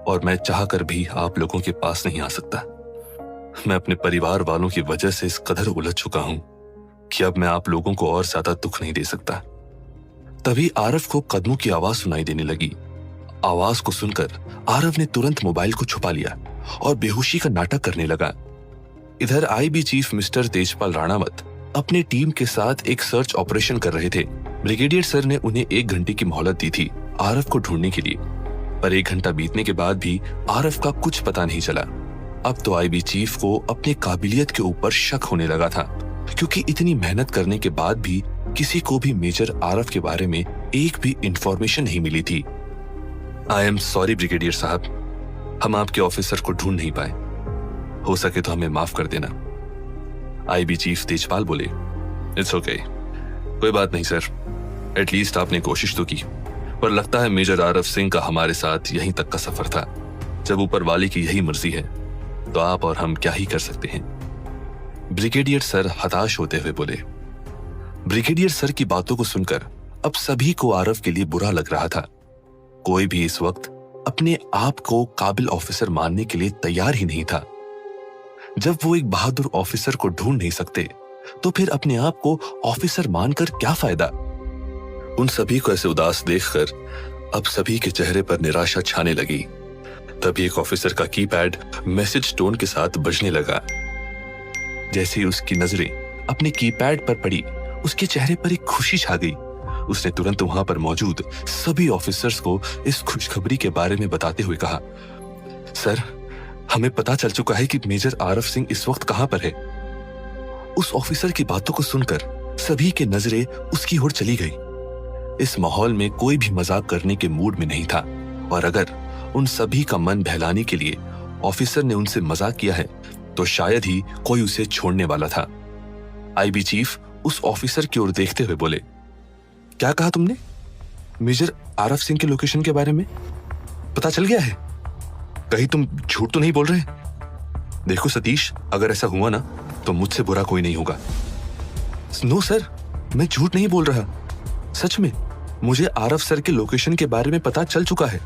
[SPEAKER 1] और मैं चाहकर भी आप लोगों के पास नहीं आ सकता। मैं अपने परिवार वालों की वजह से इस कदर उलझ चुका हूं कि अब मैं आप लोगों को और ज्यादा दुख नहीं दे सकता। तभी आरव को कदमों की आवाज सुनाई देने लगी। आवाज को सुनकर आरव ने तुरंत मोबाइल को छुपा लिया और बेहोशी का नाटक करने लगा। इधर IB chief mister Tejpal Ranawat अपने टीम के साथ एक सर्च ऑपरेशन कर रहे थे। ब्रिगेडियर सर ने उन्हें 1 घंटे की मोहलत दी थी आरव को ढूंढने के लिए, पर 1 घंटा बीतने के बाद भी आरव का कुछ पता नहीं चला। अब तो आईबी चीफ को अपनी काबिलियत के ऊपर शक होने लगा था, क्योंकि इतनी मेहनत करने के बाद भी किसी को भी मेजर आरव के बारे में एक भी इंफॉर्मेशन नहीं मिली थी। आई एम सॉरी ब्रिगेडियर साहब, हम आपके ऑफिसर को ढूंढ नहीं पाए। हो सके तो हमें माफ कर देना। आईबी चीफ तेजपाल बोले, इट्स ओके, कोई बात नहीं सर, एटलीस्ट आपने कोशिश तो की। पर लगता है मेजर आरव सिंह का हमारे साथ यहीं तक का सफर था। जब ऊपर वाले की यही मर्जी है तो आप और हम क्या ही कर सकते हैं। ब्रिगेडियर सर हताश होते हुए बोले। ब्रिगेडियर सर की बातों को सुनकर अब सभी को आरव के लिए बुरा लग रहा था। कोई भी इस वक्त अपने आप को काबिल ऑफिसर मानने के लिए तैयार ही नहीं था। जब वो एक बहादुर ऑफिसर को ढूंढ नहीं सकते तो फिर अपने आप को ऑफिसर मानकर क्या फायदा। उन सभी को ऐसे उदास देखकर अब सभी के चेहरे पर निराशा छाने लगी। तभी एक ऑफिसर का कीपैड मैसेज टोन के साथ बजने लगा। जैसे ही उसकी नजरें अपने कीपैड पर पड़ी, उसके चेहरे पर एक खुशी छा गई। उसने तुरंत वहां पर मौजूद सभी ऑफिसर्स को इस खुशखबरी के बारे में बताते हुए कहा, सर, हमें पता चल चुका है कि मेजर आरव सिंह इस वक्त कहां पर है। उस ऑफिसर की बातों को सुनकर सभी के नजरें उसकी ओर चली गई। इस माहौल में कोई भी मजाक करने के मूड में नहीं था, और अगर उन सभी का मन बहलाने के लिए ऑफिसर ने उनसे मजाक किया है तो शायद ही कोई उसे छोड़ने वाला था। आईबी चीफ उस ऑफिसर की ओर देखते हुए बोले, क्या कहा तुमने? मेजर आरव सिंह के लोकेशन के बारे में पता चल गया है? कहीं तुम झूठ तो नहीं बोल रहे? देखो सतीश, अगर ऐसा हुआ ना तो मुझसे बुरा कोई नहीं होगा। नो सर, मैं झूठ नहीं बोल रहा। सच में मुझे आरव सर के लोकेशन के बारे में पता चल चुका है।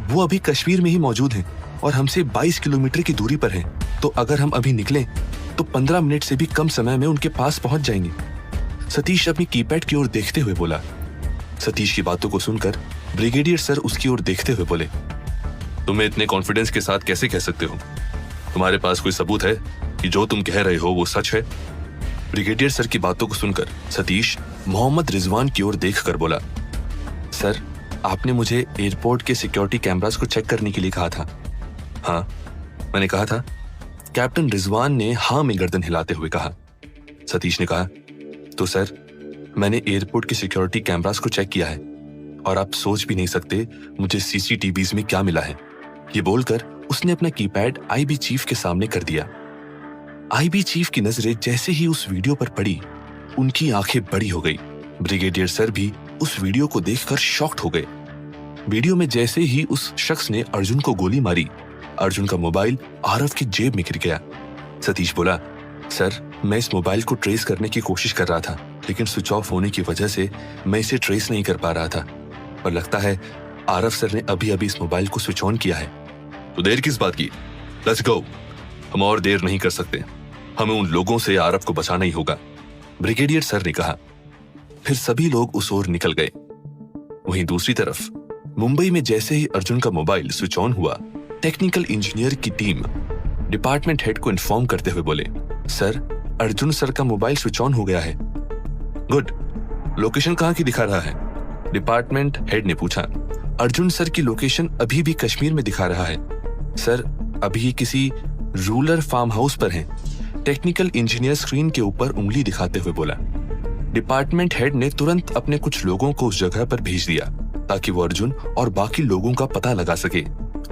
[SPEAKER 1] वो अभी कश्मीर में ही मौजूद हैं और हमसे 22 किलोमीटर की दूरी पर हैं। तो अगर हम अभी निकलें तो 15 मिनट से भी कम समय में उनके पास पहुंच जाएंगे। सतीश अपनी कीपैड की ओर देखते हुए बोला। सतीश की बातों को सुनकर ब्रिगेडियर सर उसकी ओर देखते हुए बोले, तुम्हें इतने कॉन्फिडेंस के साथ कैसे कह सकते हो? तुम्हारे पास कोई सबूत है कि जो तुम कह रहे हो वो सच है? ब्रिगेडियर सर की बातों को सुनकर सतीश मोहम्मद रिजवान की ओर देखकर बोला, सर, आपने मुझे एयरपोर्ट के सिक्योरिटी कैमरास को चेक करने के लिए कहा था। हाँ, मैंने कहा था। कैप्टन रिजवान ने हाँ में गर्दन हिलाते हुए कहा। सतीश ने कहा, तो सर, मैंने एयरपोर्ट के सिक्योरिटी कैमरास को चेक किया है और आप सोच भी नहीं सकते मुझे सीसीटीवीज में क्या मिला है। ये बोलकर उसने अपना कीपैड आईबी चीफ के सामने कर दिया। आईबी चीफ की नजरें जैसे ही उस वीडियो पर पड़ी, उनकी आंखें बड़ी हो गई। ब्रिगेडियर सर भी उस वीडियो को देखकर शॉक्ड हो गए। वीडियो में जैसे ही उस शख्स ने अर्जुन को गोली मारी, अर्जुन का मोबाइल आरव की जेब में गिर गया। सतीश बोला, सर, मैं इस मोबाइल को ट्रेस करने की कोशिश कर रहा था, लेकिन स्विच ऑफ होने की वजह से मैं इसे ट्रेस नहीं कर पा रहा था। पर लगता है आरव सर ने अभी अभी इस मोबाइल को स्विच ऑन किया है। तो देर किस बात की? Let's go. हम और देर नहीं कर सकते। हमें उन लोगों से आरव को बचाना ही होगा, ब्रिगेडियर सर ने कहा। फिर सभी लोग उस ओर निकल गए। वहीं दूसरी तरफ मुंबई में जैसे ही अर्जुन का मोबाइल स्विच ऑन हुआ, टेक्निकल इंजीनियर की टीम डिपार्टमेंट हेड को इन्फॉर्म करते हुए बोले, सर, अर्जुन सर का मोबाइल स्विच ऑन हो गया है। गुड, लोकेशन कहाँ की दिखा रहा है? डिपार्टमेंट हेड ने पूछा। अर्जुन सर की लोकेशन अभी भी कश्मीर में दिखा रहा है सर, अभी ये किसी रूरल फार्म हाउस पर हैं। टेक्निकल इंजीनियर स्क्रीन के ऊपर उंगली दिखाते हुए बोला। डिपार्टमेंट हेड ने तुरंत अपने कुछ लोगों को उस जगह पर भेज दिया ताकि वो अर्जुन और बाकी लोगों का पता लगा सके।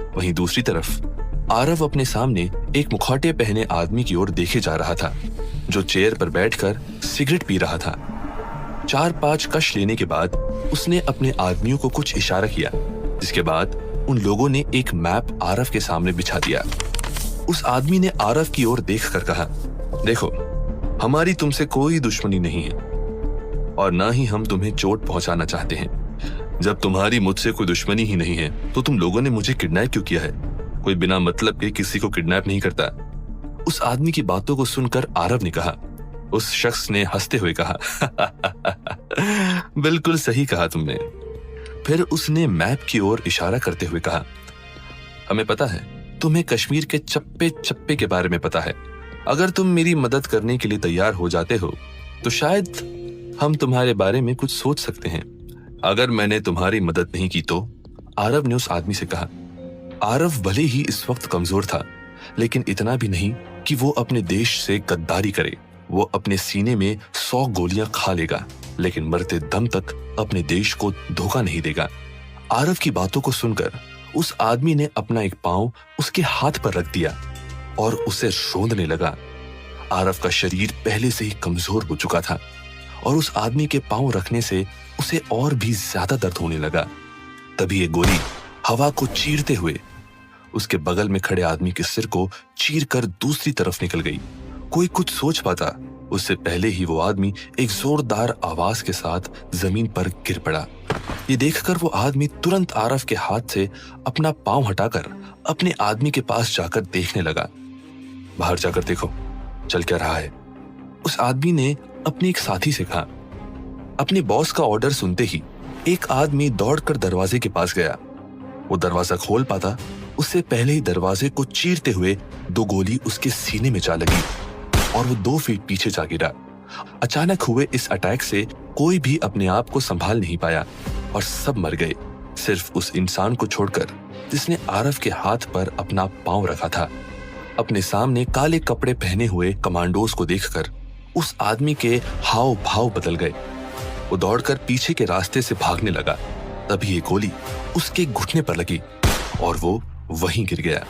[SPEAKER 1] वहीं दूसरी तरफ आरव अपने सामने एक मुखौटे पहने आदमी की ओर देखे जा रहा था, जो चेयर पर बैठकर सिगरेट पी रहा था। 4-5 कश लेने के बाद उसने अपने आदमियों को कुछ इशारा किया, जिसके बाद उन लोगों ने एक मैप आरव के सामने बिछा दिया। उस आदमी ने आरव की ओर देखकर कहा, देखो, हमारी तुमसे कोई दुश्मनी नहीं है और ना ही हम तुम्हें चोट पहुंचाना चाहते हैं। जब तुम्हारी मुझसे कोई दुश्मनी ही नहीं है तो तुम लोगों ने मुझे किडनैप क्यों किया है? कोई बिना मतलब के किसी को किडनैप नहीं करता। उस आदमी की बातों को सुनकर आरव ने कहा, उस शख्स ने हंसते हुए कहा। बिल्कुल सही कहा तुमने। फिर उसने मैप की ओर इशारा करते हुए कहा, हमें पता है तुम्हें कश्मीर के चप्पे चप्पे के बारे में पता है। अगर तुम मेरी मदद करने के लिए तैयार हो जाते हो तो शायद हम तुम्हारे बारे में कुछ सोच सकते हैं। अगर मैंने तुम्हारी मदद नहीं की तो, आरव ने उस आदमी से कहा। आरव भले ही इस वक्त कमजोर था, लेकिन इतना भी नहीं कि वो अपने देश से गद्दारी करे। वो अपने सीने में 100 गोलियां खा लेगा, लेकिन मरते दम तक अपने देश को धोखा नहीं देगा। आरव की बातों को सुनकर उस आदमी ने अपना एक पांव उसके हाथ पर रख दिया और उसे रोंदने लगा। आरव का शरीर पहले से ही कमजोर हो चुका था और उस आदमी के पांव रखने से उसे और भी ज्यादा दर्द होने लगा। तभी एक गोली हवा को चीरते हुए उसके बगल में खड़े आदमी के सिर को चीरकर दूसरी तरफ निकल गई। कोई कुछ सोच पाता उससे पहले ही वो आदमी एक जोरदार आवाज के साथ जमीन पर गिर पड़ा। ये देखकर वो आदमी तुरंत आरव के हाथ से अपना पांव हटाकर अपने आदमी के पास जाकर देखने लगा। बाहर जाकर देखो, चल क्या रहा है, उस आदमी ने अपने एक साथी से कहा। अपने बॉस का ऑर्डर सुनते ही एक आदमी दौड़कर दरवाजे के पास गया। वो दरवाजा खोल पाता उससे पहले ही दरवाजे को चीरते हुए 2 गोली उसके सीने में जा लगी और वो 2 फीट पीछे जा गिरा। अचानक हुए इस अटैक से कोई भी अपने आप को संभाल नहीं पाया और सब मर गए, सिर्फ उस इंसान को छोड़कर जिसने आरव के हाथ पर अपना पांव रखा था। अपने सामने काले कपड़े पहने हुए कमांडोज को देखकर उस आदमी के हाव भाव बदल गए। वो दौड़कर पीछे के रास्ते से भागने लगा। तभी एक गोली उसके घुटने पर लगी और वो वहीं गिर गया।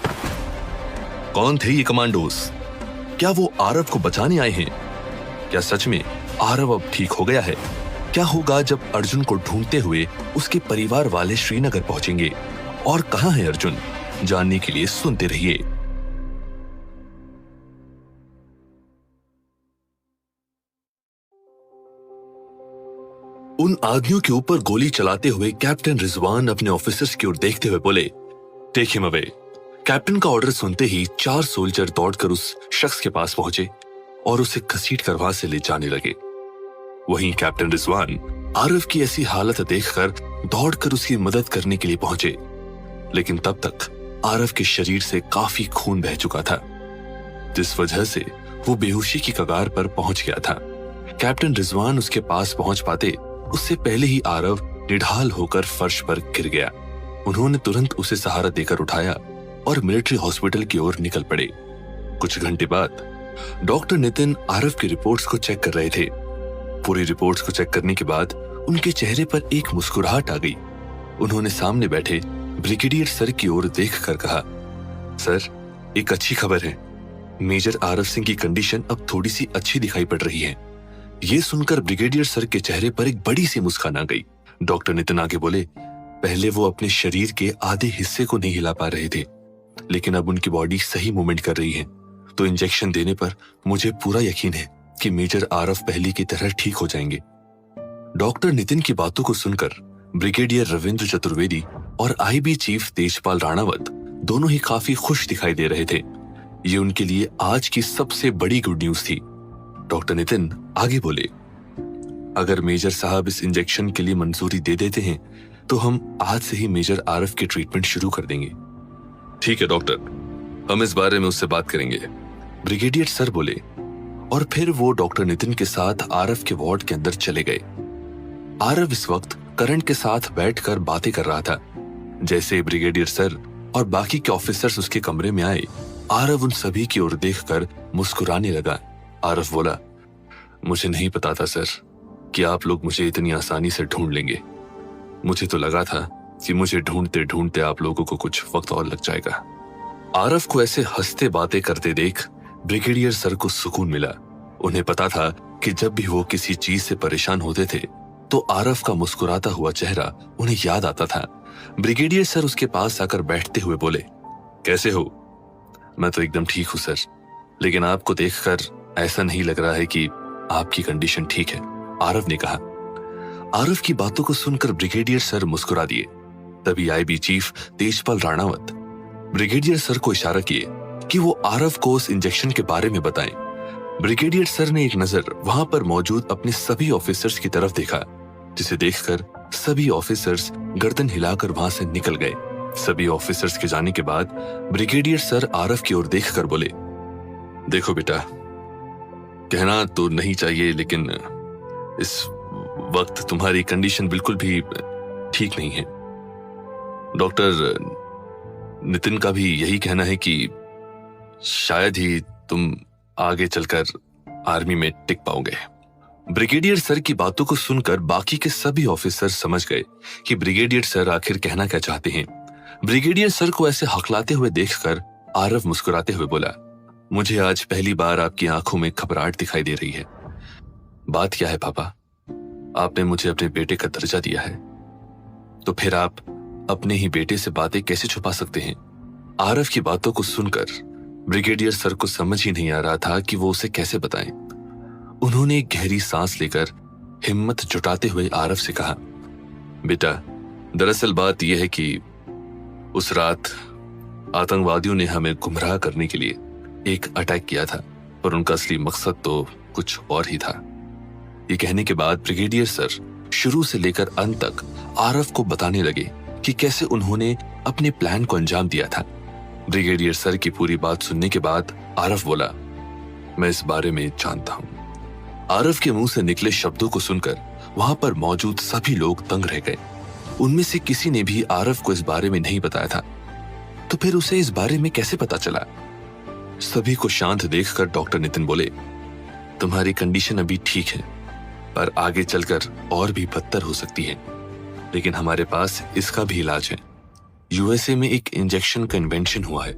[SPEAKER 1] कौन थे ये कमांडोज? क्या वो आरव को बचाने आए हैं? क्या सच में आरव अब ठीक हो गया है? क्या होगा जब अर्जुन को ढूंढते हुए उसके परिवार वाले श्रीनगर पहुंचेंगे? और कहां है अर्जुन? जानने के लिए सुनते रहिए। उन आदमियों के ऊपर गोली चलाते हुए कैप्टन रिजवान अपने ऑफिसर्स की ओर देखते हुए बोले, टेक हिम अवे। कैप्टन का ऑर्डर सुनते ही 4 सोल्जर दौड़कर उस शख्स के पास पहुंचे और उसे घसीट कर वहां से ले जाने लगे। वहीं कैप्टन रिजवान आरव की ऐसी हालत देखकर दौड़कर उसकी मदद करने के लिए पहुंचे, लेकिन तब तक आरव के शरीर से काफी खून बह चुका था, जिस वजह से वो बेहोशी की कगार पर पहुंच गया था। कैप्टन रिजवान उसके पास पहुंच पाते उससे पहले ही आरव निढाल होकर फर्श पर गिर गया। उन्होंने तुरंत उसे सहारा देकर उठाया और मिलिट्री हॉस्पिटल की ओर निकल पड़े। कुछ घंटे बाद डॉक्टर नितिन आरव की रिपोर्ट्स को चेक कर रहे थे। पूरी रिपोर्ट्स को चेक करने के बाद उनके चेहरे पर एक मुस्कुराहट आ गई। उन्होंने सामने बैठे ब्रिगेडियर सर की ओर देखकर कहा, सर, एक अच्छी खबर है। मेजर आरव सिंह की कंडीशन अब थोड़ी सी अच्छी दिखाई पड़ रही है। ये सुनकर ब्रिगेडियर सर के चेहरे पर एक बड़ी सी मुस्कान आ गई। डॉक्टर नितिन आगे बोले, पहले वो अपने शरीर के आधे हिस्से को नहीं हिला पा रहे थे, लेकिन अब उनकी बॉडी सही मूवमेंट कर रही है, तो इंजेक्शन देने पर मुझे पूरा यकीन है कि मेजर आरव पहले की तरह ठीक हो जाएंगे। डॉक्टर नितिन की बातों को सुनकर ब्रिगेडियर रविंद्र चतुर्वेदी और आईबी चीफ तेजपाल राणावत दोनों ही काफी खुश दिखाई दे रहे थे। ये उनके लिए आज की सबसे बड़ी गुड न्यूज थी। डॉक्टर नितिन आगे बोले, अगर मेजर साहब इस इंजेक्शन के लिए मंजूरी दे देते हैं तो हम आज से ही मेजर आरव की ट्रीटमेंट शुरू कर देंगे। ठीक है डॉक्टर, हम इस बारे में उससे बात करेंगे, ब्रिगेडियर सर बोले। और फिर वो डॉक्टर नितिन के साथ आरव के वार्ड के अंदर चले गए। आरव इस वक्त करण के साथ बैठकर बातें कर रहा था। जैसे ही ब्रिगेडियर सर और बाकी के ऑफिसर्स उसके कमरे में आए, आरव उन सभी की ओर देखकर मुस्कुराने लगा। आरव बोला, मुझे नहीं पता था सर कि आप लोग मुझे इतनी आसानी से ढूंढ लेंगे। मुझे तो लगा था कि मुझे ढूंढते ढूंढते आप लोगों को कुछ वक्त और लग जाएगा। आरव को ऐसे हंसते बातें करते देख ब्रिगेडियर सर को सुकून मिला। उन्हें पता था कि जब भी वो किसी चीज से परेशान होते थे तो आरव का मुस्कुराता हुआ चेहरा उन्हें याद आता था। ब्रिगेडियर सर उसके पास आकर बैठते हुए बोले, कैसे हो? मैं तो एकदम ठीक हूं सर, लेकिन आपको देखकर ऐसा नहीं लग रहा है कि आपकी कंडीशन ठीक है, आरव ने कहा। आरव की बातों को सुनकर ब्रिगेडियर सर मुस्कुरा दिए। तभी IB chief Tejpal Ranawat brigadier sir को इशारा किए कि वो आरव को उस इंजेक्शन के बारे में बताएं। ब्रिगेडियर सर ने एक नजर वहां पर मौजूद अपने सभी ऑफिसर्स की तरफ देखा, जिसे देखकर सभी ऑफिसर्स गर्दन हिलाकर वहां से निकल गए। सभी ऑफिसर्स के जाने के बाद ब्रिगेडियर सर आरव की ओर देखकर बोले, देखो बेटा, कहना तो नहीं चाहिए लेकिन इस वक्त तुम्हारी कंडीशन बिल्कुल भी ठीक नहीं है। डॉक्टर नितिन का भी यही कहना है कि शायद ही तुम आगे चलकर आर्मी में टिक पाओगे। ब्रिगेडियर सर की बातों को सुनकर बाकी के सभी ऑफिसर समझ गए कि ब्रिगेडियर सर आखिर कहना क्या चाहते हैं। ब्रिगेडियर सर को ऐसे हकलाते हुए देखकर आरव मुस्कुराते हुए बोला, मुझे आज पहली बार आपकी आंखों में घबराहट दिखाई दे रही है। बात क्या है पापा? आपने मुझे अपने बेटे का दर्जा दिया है, तो फिर आप अपने ही बेटे से बातें कैसे छुपा सकते हैं? आरव की बातों को सुनकर ब्रिगेडियर सर को समझ ही नहीं आ रहा था कि वो उसे कैसे बताएं। उन्होंने एक गहरी सांस लेकर हिम्मत जुटाते हुए आरव से कहा, बेटा, दरअसल बात यह है कि उस रात आतंकवादियों ने हमें गुमराह करने के लिए एक अटैक किया था, पर उनका असली मकसद तो कुछ और ही था। ये कहने के बाद ब्रिगेडियर सर शुरू से लेकर अंत तक आरव को बताने लगे कि कैसे उन्होंने अपने प्लान को अंजाम दिया था। ब्रिगेडियर सर की पूरी बात सुनने के बाद आरव बोला, मैं इस बारे में जानता हूं। आरव के मुंह से निकले शब्दों को सुनकर वहां पर मौजूद सभी लोग दंग रह गए। उनमें से किसी ने भी आरव को इस बारे में नहीं बताया था, तो फिर उसे इस बारे में कैसे पता चला? सभी को शांत देखकर डॉक्टर नितिन बोले, तुम्हारी कंडीशन अभी ठीक है, पर आगे चलकर और भी बदतर हो सकती है, लेकिन हमारे पास इसका भी इलाज है। यूएसए में एक इंजेक्शन का इन्वेंशन हुआ है।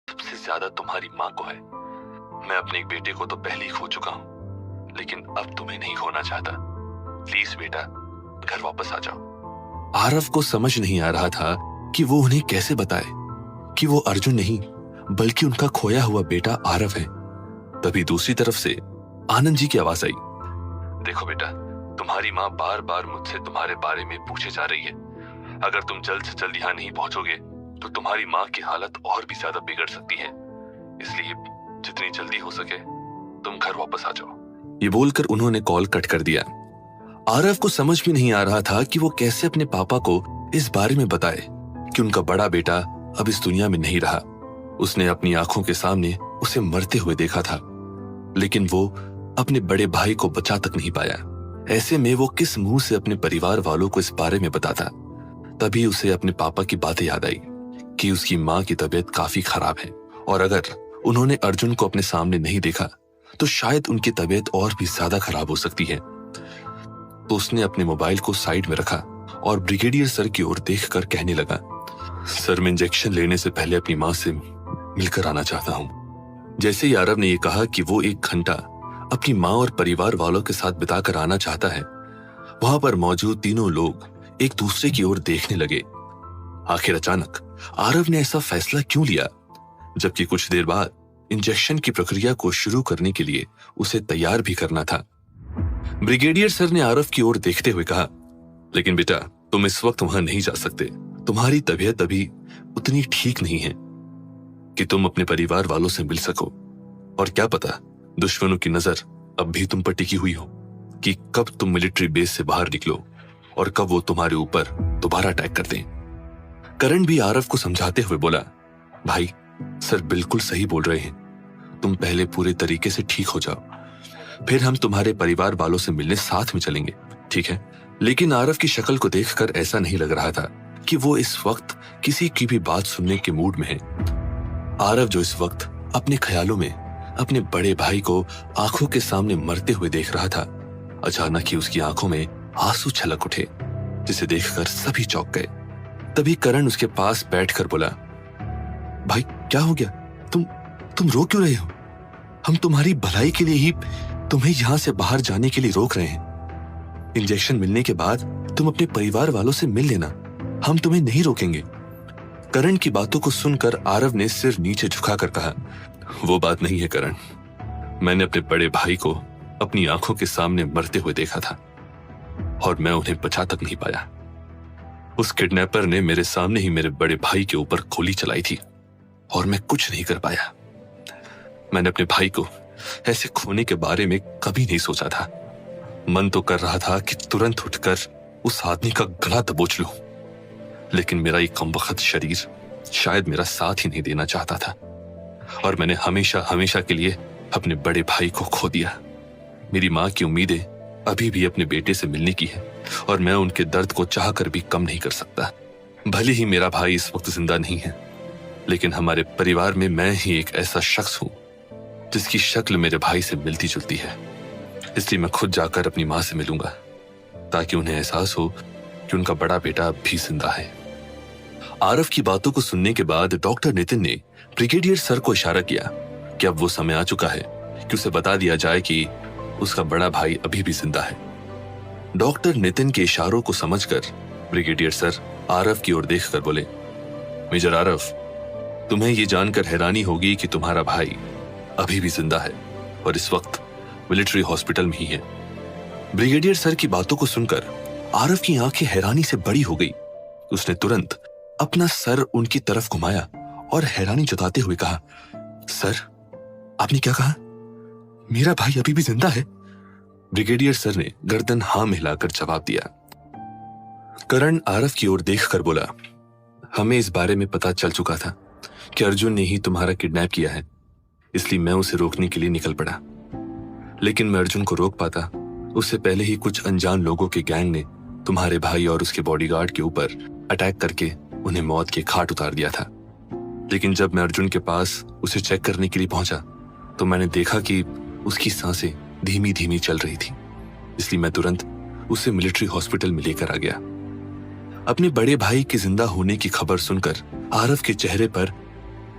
[SPEAKER 1] सबसे ज्यादा तुम्हारी माँ को है। मैं अपने एक बेटे को तो पहले ही खो चुका हूँ, लेकिन अब तुम्हें नहीं खोना चाहता। प्लीज बेटा, घर वापस आ जाओ। आरव को समझ नहीं आ रहा था कि वो उन्हें कैसे बताए कि वो अर्जुन नहीं बल्कि उनका खोया हुआ बेटा आरव है। तभी दूसरी तरफ से आनंद जी की आवाज आई, देखो बेटा, तुम्हारी माँ बार बार मुझसे तुम्हारे बारे में पूछे जा रही है। अगर तुम जल्द से जल्द यहाँ नहीं पहुंचोगे तो तुम्हारी माँ की हालत और भी ज्यादा बिगड़ सकती है, इसलिए जितनी जल्दी हो सके तुम घर वापस आ जाओ। ये बोलकर उन्होंने कॉल कट कर दिया। आरव को समझ भी नहीं आ रहा था कि वो कैसे अपने पापा को इस बारे में बताए कि उनका बड़ा बेटा अब इस दुनिया में नहीं रहा। उसने अपनी आंखों के सामने उसे मरते हुए देखा था, लेकिन वो अपने बड़े भाई को बचा तक नहीं पाया। ऐसे में वो किस मुंह से अपने परिवार वालों को इस बारे में बताता? तभी उसे अपने पापा की बातें याद आई कि उसकी माँ की तबीयत काफी खराब है, और अगर उन्होंने अर्जुन को अपने सामने नहीं देखा तो शायद उनकी तबीयत और भी ज्यादा खराब हो सकती है। तो उसने अपने मोबाइल को साइड में रखा और ब्रिगेडियर सर की ओर देखकर कहने लगा, सर, मैं इंजेक्शन लेने से पहले अपनी माँ से मिलकर आना चाहता हूँ। जैसे ही आरव ने यह कहा कि वो 1 घंटा अपनी माँ और परिवार वालों के साथ बिताकर आना चाहता है, वहां पर मौजूद तीनों लोग एक दूसरे की ओर देखने लगे। आखिर अचानक आरव ने ऐसा फैसला क्यों लिया, जबकि कुछ देर बाद इंजेक्शन की प्रक्रिया को शुरू करने के लिए उसे तैयार भी करना था। ब्रिगेडियर सर ने आरव की ओर देखते हुए कहा, लेकिन बेटा, तुम इस वक्त वहां नहीं जा सकते। तुम्हारी तबीयत अभी उतनी ठीक नहीं है कि तुम अपने परिवार वालों से मिल सको। और क्या पता दुश्मनों की नजर अब भी तुम पर टिकी हुई हो कि कब तुम मिलिट्री बेस से बाहर निकलो और कब वो तुम्हारे ऊपर दोबारा अटैक कर दें। करण भी आरव को समझाते हुए बोला, भाई सर बिल्कुल सही बोल रहे हैं, तुम पहले पूरे तरीके से ठीक हो जाओ, फिर हम तुम्हारे परिवार वालों से मिलने साथ में चलेंगे, ठीक है? लेकिन आरव की शक्ल को देखकर ऐसा नहीं लग रहा था कि वो इस वक्त किसी की भी बात सुनने के मूड में है। आरव जो इस वक्त अपने ख्यालों में अपने बड़े भाई को आंखों के सामने मरते हुए देख रहा था, अचानक ही उसकी आंखों में आंसू छलक उठे, जिसे देखकर सभी चौंक गए। तभी करण उसके पास बैठकर बोला, भाई क्या हो गया? तुम रो क्यों रहे हो? हम तुम्हारी भलाई के लिए ही तुम्हें यहां से बाहर जाने के लिए रोक रहे हैं। इंजेक्शन मिलने के बाद तुम अपने परिवार वालों से मिल लेना, हम तुम्हें नहीं रोकेंगे। करण की बातों को सुनकर आरव ने सिर नीचे झुकाकर कहा, वो बात नहीं है करण, मैंने अपने बड़े भाई को अपनी आंखों के सामने मरते हुए देखा था और मैं उन्हें बचा तक नहीं पाया। उस किडनैपर ने मेरे सामने ही मेरे बड़े भाई के ऊपर गोली चलाई थी और मैं कुछ नहीं कर पाया। मैंने अपने भाई को ऐसे खोने के बारे में कभी नहीं सोचा था। मन तो कर रहा था कि तुरंत उठकर उस आदमी का गला दबोच लूं, लेकिन मेरा एक कमबख्त शरीर शायद मेरा साथ ही नहीं देना चाहता था और मैंने हमेशा हमेशा के लिए अपने बड़े भाई को खो दिया। मेरी माँ की उम्मीदें अभी भी अपने बेटे से मिलने की है और मैं उनके दर्द को चाहकर भी कम नहीं कर सकता। भले ही मेरा भाई इस वक्त जिंदा नहीं है, लेकिन हमारे परिवार में मैं ही एक ऐसा शख्स हूं जिसकी शक्ल मेरे भाई से मिलती जुलती है। इसलिए मैं खुद जाकर अपनी माँ से मिलूंगा ताकि उन्हें एहसास हो कि उनका बड़ा बेटा अब भी जिंदा है। आरव की बातों को सुनने के बाद डॉक्टर नितिन ने ब्रिगेडियर सर को इशारा किया कि अब वो समय आ चुका है कि उसे बता दिया जाए कि उसका बड़ा भाई अभी भी जिंदा है। डॉक्टर नितिन के इशारों को समझकर ब्रिगेडियर सर आरव की ओर देखकर बोले, मेजर आरव, तुम्हें यह जानकर हैरानी होगी कि तुम्हारा भाई अभी भी जिंदा है और इस वक्त मिलिट्री हॉस्पिटल में ही है। ब्रिगेडियर सर की बातों को सुनकर आरव की आंखें हैरानी से बड़ी हो गई। उसने तुरंत अपना सर उनकी तरफ घुमाया और हैरानी जताते हुए कहा, सर आपने क्या कहा? मेरा भाई अभी भी जिंदा है? ब्रिगेडियर सर ने गर्दन हाँ में हिलाकर जवाब दिया। करण आरव की ओर देखकर बोला, हमें इस बारे में पता चल चुका था कि अर्जुन ने ही तुम्हारा किडनैप किया है, इसलिए मैं उसे रोकने के लिए निकल पड़ा। लेकिन मैं अर्जुन को रोक पाता उससे पहले ही कुछ अनजान लोगों के गैंग ने तुम्हारे भाई और उसके बॉडीगार्ड के ऊपर अटैक करके उन्हें मौत के घाट उतार दिया था। लेकिन जब मैं अर्जुन के पास उसे चेक करने के लिए पहुंचा तो मैंने देखा कि उसकी सांसें धीमी धीमी चल रही थी, इसलिए मैं तुरंत उसे मिलिट्री हॉस्पिटल में लेकर आ गया। अपने बड़े भाई के जिंदा होने की खबर सुनकर आरव के चेहरे पर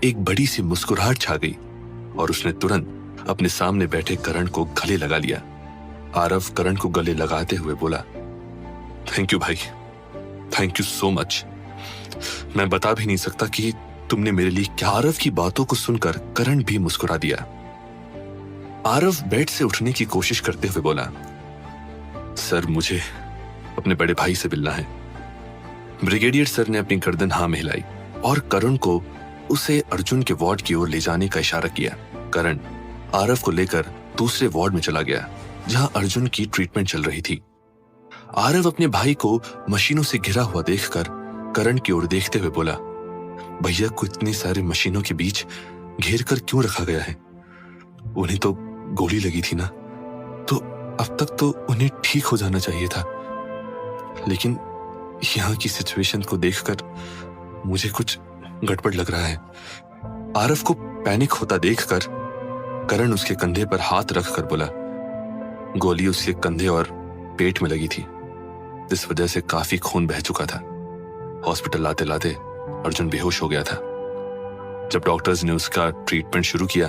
[SPEAKER 1] एक बड़ी सी मुस्कुराहट छा गई और उसने तुरंत अपने सामने बैठे करण को गले लगा लिया। आरव करण को गले लगाते हुए बोला, थैंक यू भाई, थैंक यू सो मच। मैं बता भी नहीं सकता कि तुमने मेरे लिए क्या। आरव की बातों को सुनकर करण भी मुस्कुरा दिया। आरव बेड से उठने की कोशिश करते हुए बोला, सर मुझे अपने बड़े भाई से मिलना है। ब्रिगेडियर सर ने अपनी गर्दन हाँ में हिलाई और करण को उसे अर्जुन के वार्ड की ओर ले जाने का इशारा किया। करण आरव को लेकर दूसरे वार्ड में चला गया जहां अर्जुन की ट्रीटमेंट चल रही थी। आरव अपने भाई को मशीनों से घिरा हुआ देखकर करण की ओर देखते हुए बोला, भैया को इतने सारे मशीनों के बीच घेर कर क्यों रखा गया है? उन्हें तो गोली लगी थी ना, तो अब तक तो उन्हें ठीक हो जाना चाहिए था। लेकिन यहाँ की सिचुएशन को देखकर मुझे कुछ गड़बड़ लग रहा है। आरव को पैनिक होता देखकर करण उसके कंधे पर हाथ रखकर बोला, गोली उसके कंधे और पेट में लगी थी, जिस वजह से काफी खून बह चुका था। हॉस्पिटल लाते लाते अर्जुन बेहोश हो गया था। जब डॉक्टर्स ने उसका ट्रीटमेंट शुरू किया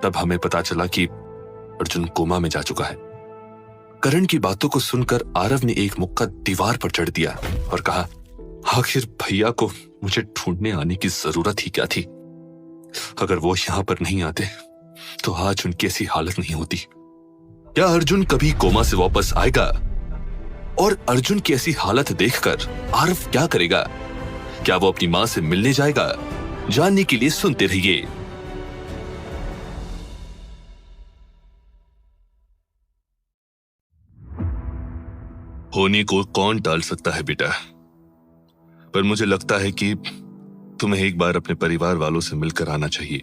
[SPEAKER 1] तब हमें पता चला कि अर्जुन कोमा में जा चुका है। करण की बातों को सुनकर आरव ने एक मुक्का दीवार पर चढ़ दिया और कहा, आखिर भैया को मुझे ढूंढने आने की जरूरत ही क्या थी? अगर वो यहां पर नहीं आते तो आज उनकी ऐसी हालत नहीं होती। क्या अर्जुन कभी कोमा से वापस आएगा? और अर्जुन की ऐसी हालत देखकर आरव क्या करेगा? क्या वो अपनी मां से मिलने जाएगा? जानने के लिए सुनते रहिए। होने को कौन टाल सकता है बेटा, पर मुझे लगता है कि तुम्हें एक बार अपने परिवार वालों से मिलकर आना चाहिए।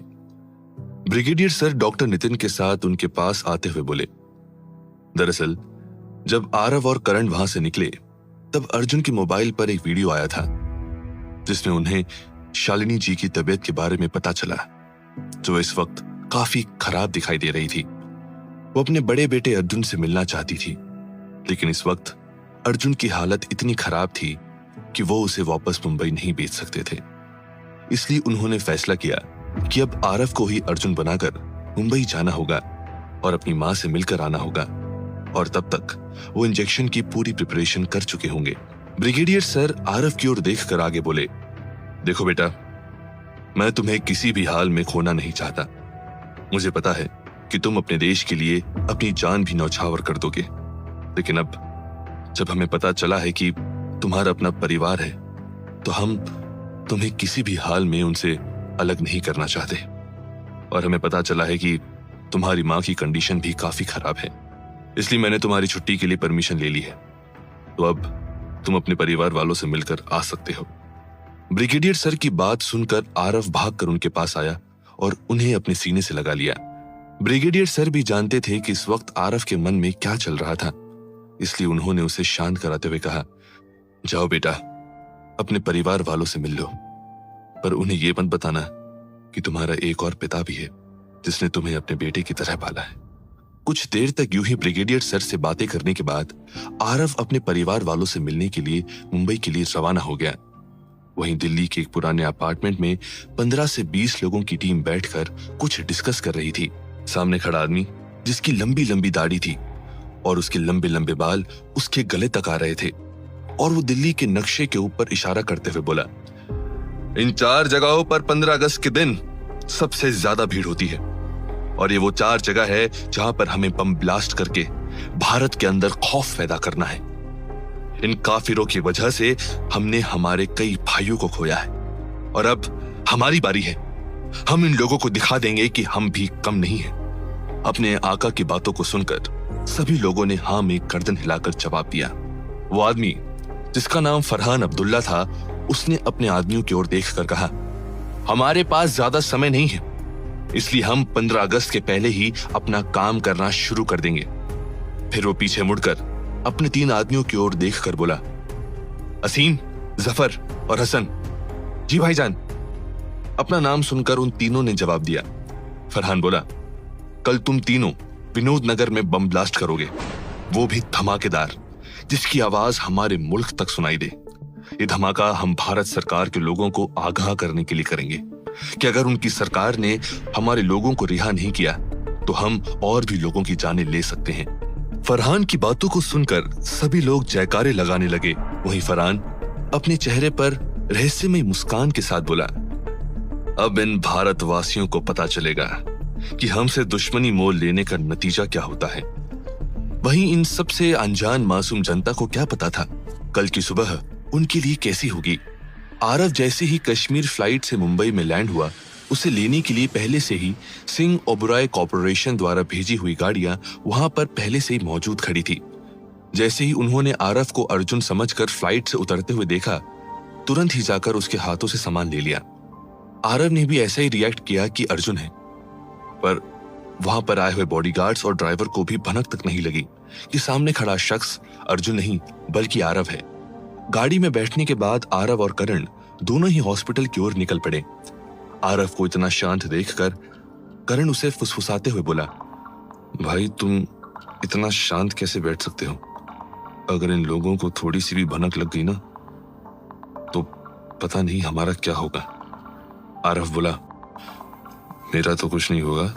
[SPEAKER 1] ब्रिगेडियर सर डॉक्टर नितिन के साथ उनके पास आते हुए बोले। दरअसल जब आरव और करण वहां से निकले तब अर्जुन के मोबाइल पर एक वीडियो आया था जिसमें उन्हें शालिनी जी की तबीयत के बारे में पता चला, जो इस वक्त काफी खराब दिखाई दे रही थी। वो अपने बड़े बेटे अर्जुन से मिलना चाहती थी, लेकिन इस वक्त अर्जुन की हालत इतनी खराब थी कि वो उसे वापस मुंबई नहीं भेज सकते थे। इसलिए उन्होंने फैसला किया कि अब आरव को ही अर्जुन बनाकर मुंबई जाना होगा और अपनी मां से मिलकर आना होगा, और तब तक वो इंजेक्शन की पूरी प्रिपरेशन कर चुके होंगे। ब्रिगेडियर सर आरव की ओर देखकर आगे बोले, देखो बेटा, मैं तुम्हें किसी भी हाल में खोना नहीं चाहता। मुझे पता है कि तुम अपने देश के लिए अपनी जान भी न्यौछावर कर दोगे, लेकिन अब जब हमें पता चला है कि तुम्हारा अपना परिवार है तो हम तुम्हें किसी भी हाल में उनसे अलग नहीं करना चाहते। और हमें पता चला है कि तुम्हारी मां की कंडीशन भी काफी खराब है, इसलिए मैंने तुम्हारी छुट्टी के लिए परमिशन ले ली है। तो अब तुम अपने परिवार वालों से मिलकर आ सकते हो। ब्रिगेडियर सर की बात सुनकर आरव भागकर उनके पास आया और उन्हें अपने सीने से लगा लिया। ब्रिगेडियर सर भी जानते थे कि इस वक्त आरव के मन में क्या चल रहा था, इसलिए उन्होंने उसे शांत कराते हुए कहा, जाओ बेटा, अपने परिवार वालों से मिल लो, पर उन्हें यह मत बताना कि तुम्हारा एक और पिता भी है जिसने तुम्हें अपने बेटे की तरह पाला है। कुछ देर तक यूं ही ब्रिगेडियर सर से बातें करने के बाद आरव अपने परिवार वालों से मिलने के लिए मुंबई के लिए रवाना हो गया। वहीं दिल्ली के एक पुराने अपार्टमेंट में 15 से 20 लोगों की टीम बैठकर कुछ डिस्कस कर रही थी। सामने खड़ा आदमी जिसकी लंबी लंबी दाढ़ी थी और उसके लंबे लंबे बाल उसके गले तक आ रहे थे, और वो दिल्ली के नक्शे के ऊपर इशारा करते हुए बोला, इन 4 जगहों पर 15 अगस्त के दिन सबसे ज्यादा भीड़ होती है, और ये वो 4 जगह है जहां पर हमें बम ब्लास्ट करके भारत के अंदर खौफ पैदा करना है। इन काफिरों की वजह से हमने हमारे कई भाइयों को खोया है, और अब हमारी बारी है। हम इन लोगों को दिखा देंगे कि हम भी कम नहीं हैं। अपने आका की बातों को सुनकर सभी लोगों ने हाँ में गर्दन हिलाकर जवाब दिया। वो आदमी जिसका नाम फरहान अब्दुल्ला था, उसने अपने आदमियों की ओर देखकर कहा, हमारे पास ज्यादा समय नहीं है, इसलिए हम 15 अगस्त के पहले ही अपना काम करना शुरू कर देंगे। फिर वो पीछे मुड़कर अपने 3 आदमियों की ओर देखकर बोला, असीम, जफर और हसन। जी भाईजान। अपना नाम सुनकर उन तीनों ने जवाब दिया। फरहान बोला, कल तुम तीनों विनोद नगर में बम ब्लास्ट करोगे, वो भी धमाकेदार, जिसकी आवाज हमारे मुल्क तक सुनाई दे। ये धमाका हम भारत सरकार के लोगों को आगाह करने के लिए करेंगे कि अगर उनकी सरकार ने हमारे लोगों को रिहा नहीं किया तो हम और भी लोगों की जानें ले सकते हैं। फरहान की बातों को सुनकर सभी लोग जयकारे लगाने लगे। वहीं फरहान अपने चेहरे पर रहस्यमय मुस्कान के साथ बोला, अब इन भारतवासियों को पता चलेगा कि हमसे दुश्मनी मोल लेने का नतीजा क्या होता है। वहीं इन सबसे अनजान मासूम जनता को क्या पता था कल की सुबह उनके लिए कैसी होगी। आरव जैसे ही कश्मीर फ्लाइट से मुंबई में लैंड हुआ, उसे लेने के लिए पहले से ही सिंह ओबराय कॉर्पोरेशन द्वारा भेजी हुई गाड़ियां वहां पर पहले से ही मौजूद खड़ी थी। जैसे ही उन्होंने आरव को अर्जुन समझकर फ्लाइट से उतरते हुए देखा, तुरंत ही जाकर उसके हाथों से सामान ले लिया। आरव ने भी ऐसा ही रिएक्ट किया कि अर्जुन है, पर वहां पर आए हुए बॉडीगार्ड्स और ड्राइवर को भी भनक तक नहीं लगी कि सामने खड़ा शख्स अर्जुन नहीं बल्कि आरव है। गाड़ी में बैठने के बाद आरव और करण दोनों ही हॉस्पिटल की ओर निकल पड़े। आरव को इतना शांत देखकर करण उसे फुसफुसाते हुए बोला, भाई तुम इतना शांत कैसे बैठ सकते हो? अगर इन लोगों को थोड़ी सी भी भनक लग गई ना तो पता नहीं हमारा क्या होगा। आरव बोला, मेरा तो कुछ नहीं होगा,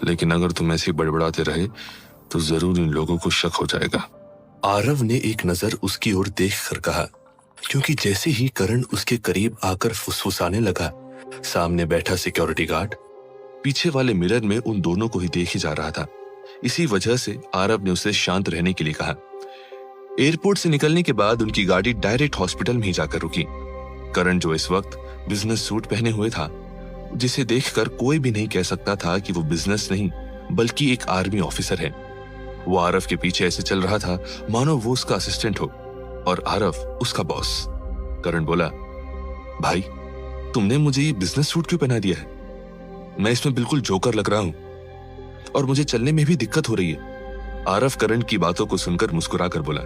[SPEAKER 1] लेकिन अगर तुम ऐसे बड़बड़ाते रहे तो जरूर इन लोगों को शक हो जाएगा। आरव ने एक नजर उसकी ओर देखकर कहा, क्योंकि जैसे ही करण उसके करीब आकर फुसफुसाने लगा, सामने बैठा सिक्योरिटी गार्ड पीछे वाले मिरर में उन दोनों को ही देखे जा रहा था। इसी वजह से आरव ने उसे शांत रहने के लिए कहा, एयरपोर्ट से निकलने के बाद उनकी गाड़ी डायरेक्ट हॉस्पिटल में ही जाकर रुकी। करण, जो इस वक्त बिजनेस सूट पहने हुए था, जिसे देखकर कोई भी नहीं कह सकता था कि वो बिजनेस नहीं बल्कि एक आर्मी ऑफिसर है, वो आरव के पीछे ऐसे चल रहा था मानो वो उसका असिस्टेंट हो और आरव उसका बॉस। करण बोला, भाई तुमने मुझे ये बिजनेस सूट क्यों पहना दिया है? मैं इसमें बिल्कुल जोकर लग रहा हूं और मुझे चलने में भी दिक्कत हो रही है। आरव करण की बातों को सुनकर मुस्कुराकर बोला,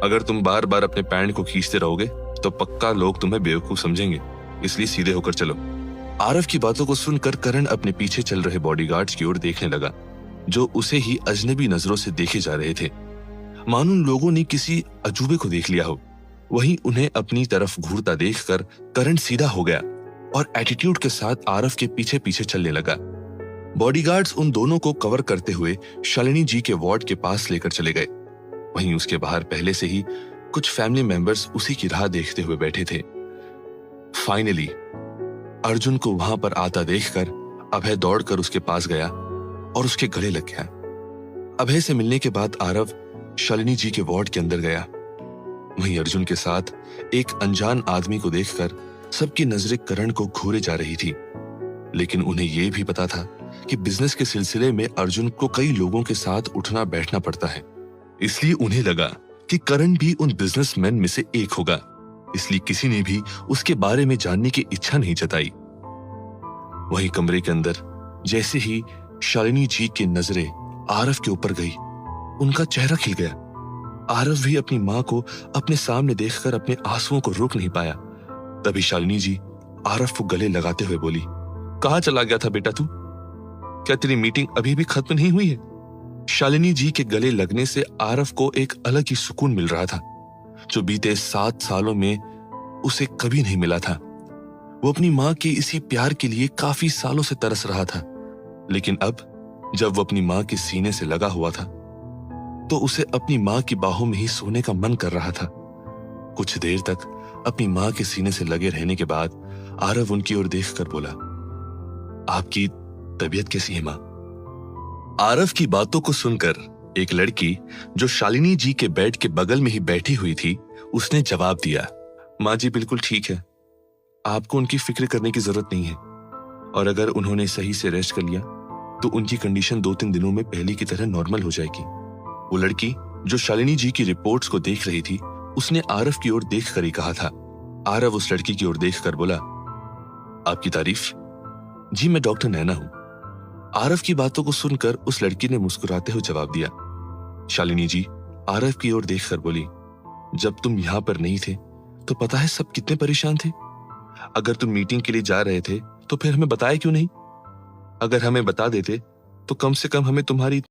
[SPEAKER 1] अगर तुम बार बार अपने पैंट को खींचते रहोगे तो पक्का लोग तुम्हें बेवकूफ समझेंगे, इसलिए सीधे होकर चलो। आरव की बातों को सुनकर करण अपने पीछे चल रहे बॉडीगार्ड्स की ओर देखने लगा, जो उसे ही अजनबी नजरों से देखे जा रहे थे, मानो उन लोगों ने किसी अजूबे को देख लिया हो। वहीं उन्हें अपनी तरफ घूरता देखकर करण सीधा हो गया और एटीट्यूड के साथ आरव के पीछे पीछे चलने लगा। बॉडीगार्ड्स उन दोनों को कवर करते हुए शालिनी जी के वार्ड के पास लेकर चले गए। वहीं उसके बाहर पहले से ही कुछ फैमिली मेंबर्स उसी की राह देखते हुए बैठे थे। फाइनली अर्जुन को वहां पर आता देखकर अभय दौड़कर उसके पास गया और उसके गले लग गया। अभय से मिलने के बाद आरव शालिनी जी के वार्ड के अंदर गया। वहीं अर्जुन के साथ एक अनजान आदमी को देखकर सबकी नजरें करण को घूरे जा रही थी, लेकिन उन्हें यह भी पता था कि बिजनेस के सिलसिले में अर्जुन को कई लोगों के साथ उठना बैठना पड़ता है, इसलिए उन्हें लगा कि करण भी उन बिजनेसमैन में से एक होगा, इसलिए किसी ने भी उसके बारे में जानने की इच्छा नहीं जताई। वहीं कमरे के अंदर जैसे ही शालिनी जी की नजरें आरव के ऊपर गई, उनका चेहरा खिल गया। आरव भी अपनी मां को अपने सामने देखकर अपने आंसुओं को रोक नहीं पाया। तभी शालिनी जी आरव को गले लगाते हुए बोली, कहां चला गया था बेटा तू? क्या तेरी मीटिंग अभी भी खत्म नहीं हुई है? शालिनी जी के गले लगने से आरव को एक अलग ही सुकून मिल रहा था, जो बीते 7 सालों में उसे कभी नहीं मिला था। वो अपनी मां के इसी प्यार के लिए काफी सालों से तरस रहा था, लेकिन अब जब वो अपनी मां के सीने से लगा हुआ था तो उसे अपनी मां की बाहों में ही सोने का मन कर रहा था। कुछ देर तक अपनी मां के सीने से लगे रहने के बाद आरव उनकी ओर देखकर बोला, आपकी तबीयत कैसी है मां? आरव की बातों को सुनकर एक लड़की जो शालिनी जी के बेड के बगल में ही बैठी हुई थी, उसने जवाब दिया, मां जी बिल्कुल ठीक है, आपको उनकी फिक्र करने की जरूरत नहीं है, और अगर उन्होंने सही से रेस्ट कर लिया तो उनकी कंडीशन 2-3 दिनों में पहले की तरह नॉर्मल हो जाएगी। वो लड़की जो शालिनी जी की रिपोर्ट्स को देख रही थी, उसने आरव की ओर देखकर ही कहा था। आरव उस लड़की की ओर देखकर बोला, आपकी तारीफ? जी मैं डॉक्टर नैना हूं। आरव की बातों को सुनकर उस लड़की ने मुस्कुराते हुए जवाब दिया। शालिनी जी आरव की ओर देखकर बोली, जब तुम यहां पर नहीं थे तो पता है सब कितने परेशान थे। अगर तुम मीटिंग के लिए जा रहे थे तो फिर हमें बताया क्यों नहीं? अगर हमें बता देते तो कम से कम हमें तुम्हारी